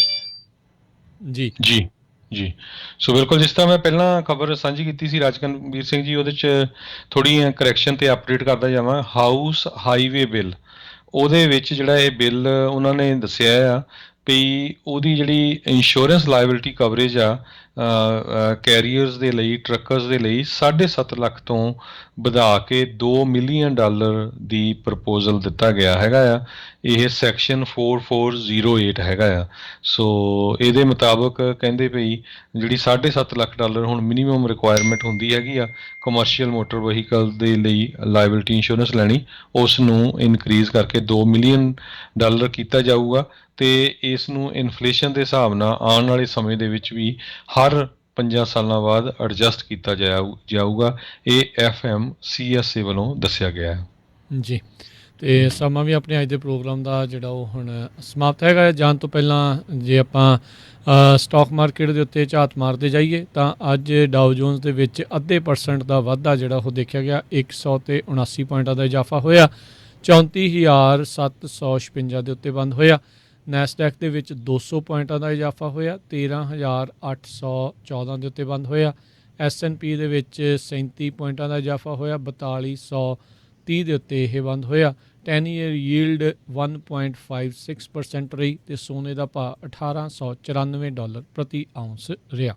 ਜੀ ਜੀ ਜੀ ਸੋ ਬਿਲਕੁਲ, ਜਿਸ ਤਰ੍ਹਾਂ ਮੈਂ ਪਹਿਲਾਂ ਖਬਰ ਸਾਂਝੀ ਕੀਤੀ ਸੀ ਰਾਜਕਨਵੀਰ ਸਿੰਘ ਜੀ, ਉਹਦੇ 'ਚ ਥੋੜ੍ਹੀ ਕਰੈਕਸ਼ਨ ਤੇ ਅਪਡੇਟ ਕਰਦਾ ਜਾਵਾਂ। ਹਾਊਸ ਹਾਈਵੇ ਬਿੱਲ, ਉਹਦੇ ਵਿੱਚ ਜਿਹੜਾ ਇਹ ਬਿੱਲ ਉਹਨਾਂ ਨੇ ਦੱਸਿਆ ਆ ਵੀ ਉਹਦੀ ਜਿਹੜੀ ਇੰਸ਼ੋਰੈਂਸ ਲਾਇਬਿਲਿਟੀ ਕਵਰੇਜ ਆ ਕੈਰੀਅਰਸ ਦੇ ਲਈ, ਟਰੱਕਰਸ ਦੇ ਲਈ 7.5 ਲੱਖ ਤੋਂ ਵਧਾ ਕੇ $2 ਮਿਲੀਅਨ ਦੀ ਪ੍ਰਪੋਜ਼ਲ ਦਿੱਤਾ ਗਿਆ ਹੈਗਾ ਆ। ਇਹ ਸੈਕਸ਼ਨ 4408 ਹੈਗਾ ਆ। ਸੋ ਇਹਦੇ ਮੁਤਾਬਕ ਕਹਿੰਦੇ ਭਈ ਜਿਹੜੀ $7.5 ਲੱਖ ਹੁਣ ਮਿਨੀਮਮ ਰਿਕੁਆਇਰਮੈਂਟ ਹੁੰਦੀ ਹੈਗੀ ਆ ਕਮਰਸ਼ੀਅਲ ਮੋਟਰ ਵਹੀਕਲ ਦੇ ਲਈ ਲਾਇਬਿਲਿਟੀ ਇੰਸ਼ੋਰੈਂਸ ਲੈਣੀ, ਉਸ ਨੂੰ ਇਨਕਰੀਜ਼ ਕਰਕੇ $2 ਮਿਲੀਅਨ ਕੀਤਾ ਜਾਊਗਾ। ਤੇ ਇਸ ਨੂੰ ਇਨਫਲੇਸ਼ਨ ਦੇ ਹਿਸਾਬ ਨਾਲ ਆਉਣ ਵਾਲੇ ਸਮੇਂ ਦੇ ਵਿੱਚ ਵੀ ਹਰ 5 ਸਾਲਾਂ ਬਾਅਦ ਐਡਜਸਟ ਕੀਤਾ ਜਾਊਗਾ। ਇਹ FMCSA ਵੱਲੋਂ ਦੱਸਿਆ ਗਿਆ ਹੈ ਜੀ। ਤੇ ਸਮਾਂ ਵੀ ਆਪਣੇ ਅੱਜ ਦੇ ਪ੍ਰੋਗਰਾਮ ਦਾ ਜਿਹੜਾ ਉਹ ਹੁਣ ਸਮਾਪਤ ਹੈਗਾ। ਜਾਣ ਤੋਂ ਪਹਿਲਾਂ ਜੇ ਆਪਾਂ ਸਟਾਕ ਮਾਰਕੀਟ ਦੇ ਉੱਤੇ ਝਾਤ ਮਾਰਦੇ ਜਾਈਏ ਤਾਂ ਅੱਜ ਡਾਓ ਜੋਨਸ ਦੇ ਵਿੱਚ 0.5% ਦਾ ਵਾਧਾ ਜਿਹੜਾ ਉਹ ਦੇਖਿਆ ਗਿਆ। 179 ਪੁਆਇੰਟਾਂ ਦਾ ਇਜ਼ਾਫਾ ਹੋਇਆ। 34,756 ਦੇ ਉੱਤੇ ਬੰਦ ਹੋਇਆ। ਨੈਸਡੈਕ ਦੇ ਵਿੱਚ 200 ਪੁਆਇੰਟਾਂ ਦਾ ਇਜ਼ਾਫਾ ਹੋਇਆ। 13,814 ਦੇ ਉੱਤੇ ਬੰਦ ਹੋਇਆ। S&P ਦੇ ਵਿੱਚ 37 ਪੁਆਇੰਟਾਂ ਦਾ ਇਜ਼ਾਫਾ ਹੋਇਆ। 4230 ਦੇ ਉੱਤੇ ਇਹ ਬੰਦ ਹੋਇਆ। 10 ਈਅਰ ਯੀਲਡ 1.56% ਰਹੀ ਤੇ ਸੋਨੇ ਦਾ ਭਾਅ $1894 ਪ੍ਰਤੀ ਆਉਂਸ ਰਿਹਾ।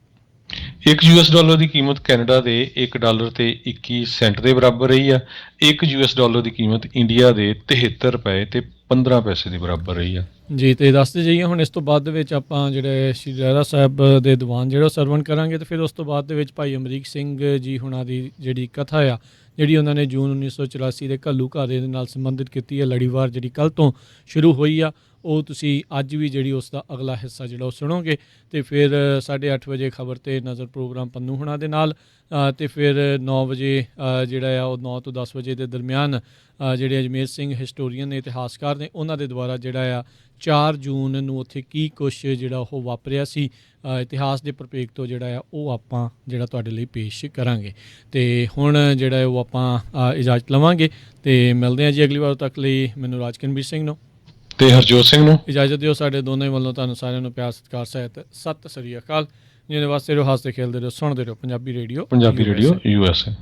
$1 ਦੀ ਕੀਮਤ ਕੈਨੇਡਾ ਦੇ $1 ਤੇ 21 ਸੈਂਟ ਦੇ ਬਰਾਬਰ ਰਹੀ ਆ। $1 ਦੀ ਕੀਮਤ ਇੰਡੀਆ ਦੇ 73 ਰੁਪਏ ਤੇ 15 ਪੈਸੇ ਦੇ ਬਰਾਬਰ ਰਹੀ ਆ। ਜੀ। ਤੇ ਦੱਸਦੇ ਜਾਈਏ ਹੁਣ ਇਸ ਤੋਂ ਬਾਅਦ ਦੇ ਵਿੱਚ ਆਪਾਂ ਜਿਹੜੇ ਸ਼੍ਰੀ ਰਹਿਰਾ ਸਾਹਿਬ ਦੇ ਦੀਵਾਨ ਜਿਹੜਾ ਸਰਵਣ ਕਰਾਂਗੇ ਤੇ ਫਿਰ ਉਸ ਤੋਂ ਬਾਅਦ ਦੇ ਵਿੱਚ ਭਾਈ ਅਮਰੀਕ ਸਿੰਘ ਜੀ ਹੁਣਾਂ ਦੀ ਜਿਹੜੀ ਕਥਾ ਆ, ਜਿਹੜੀ ਉਹਨਾਂ ਨੇ ਜੂਨ 1984 ਦੇ ਘੱਲੂ ਘਾਰੇ ਦੇ ਨਾਲ ਸੰਬੰਧਿਤ ਕੀਤੀ ਹੈ, ਲੜੀਵਾਰ ਜਿਹੜੀ ਕੱਲ੍ਹ ਤੋਂ ਸ਼ੁਰੂ ਹੋਈ ਆ, ਉਹ ਤੁਸੀਂ ਅੱਜ ਵੀ ਜਿਹੜੀ ਉਸ ਦਾ ਅਗਲਾ ਹਿੱਸਾ ਜਿਹੜਾ ਉਹ ਸੁਣੋਗੇ। ਤੇ ਫਿਰ 8:30 ਵਜੇ ਖਬਰ ਤੇ ਨਜ਼ਰ ਪ੍ਰੋਗਰਾਮ ਪੰਨੂ ਹੁਣਾਂ ਦੇ ਨਾਲ ਤੇ ਫਿਰ 9 ਵਜੇ ਜਿਹੜਾ ਆ ਉਹ 9 ਤੋਂ 10 ਵਜੇ ਦੇ ਦਰਮਿਆਨ ਜਿਹੜੇ ਅਜਮੇਰ ਸਿੰਘ ਹਿਸਟੋਰੀਅਨ ਨੇ, ਇਤਿਹਾਸਕਾਰ ਨੇ, ਉਹਨਾਂ ਦੇ ਦੁਆਰਾ ਜਿਹੜਾ ਆ 4 ਜੂਨ ਨੂੰ ਉੱਥੇ ਕੀ ਕੁਛ ਜਿਹੜਾ ਉਹ ਵਾਪਰਿਆ ਸੀ ਇਤਿਹਾਸ ਦੇ ਪ੍ਰਪੇਖ ਤੋਂ ਜਿਹੜਾ ਆ ਉਹ ਆਪਾਂ ਜਿਹੜਾ ਤੁਹਾਡੇ ਲਈ ਪੇਸ਼ ਕਰਾਂਗੇ। ਤੇ ਹੁਣ ਜਿਹੜਾ ਉਹ ਆਪਾਂ ਇਜਾਜ਼ਤ ਲਵਾਂਗੇ ਤੇ ਮਿਲਦੇ ਹਾਂ ਜੀ ਅਗਲੀ ਵਾਰ ਤੱਕ ਲਈ। ਮੈਨੂੰ ਰਾਜਕਨਵੀਰ ਸਿੰਘ ਨੂੰ ਤੇ ਹਰਜੋਤ ਸਿੰਘ ਨੂੰ ਇਜਾਜ਼ਤ ਦਿਓ। ਸਾਡੇ ਦੋਨਾਂ ਹੀ ਵੱਲੋਂ ਤੁਹਾਨੂੰ ਸਾਰਿਆਂ ਨੂੰ ਪਿਆਰ ਸਤਿਕਾਰ ਸਹਿਤ ਸਤਿ ਸ੍ਰੀ ਅਕਾਲ। ਜਿਹਦੇ ਵਾਸਤੇ ਰਹੋ, ਹੱਸਦੇ ਖੇਲਦੇ ਰਹੋ, ਸੁਣਦੇ ਰਹੋ ਪੰਜਾਬੀ ਰੇਡੀਓ USA।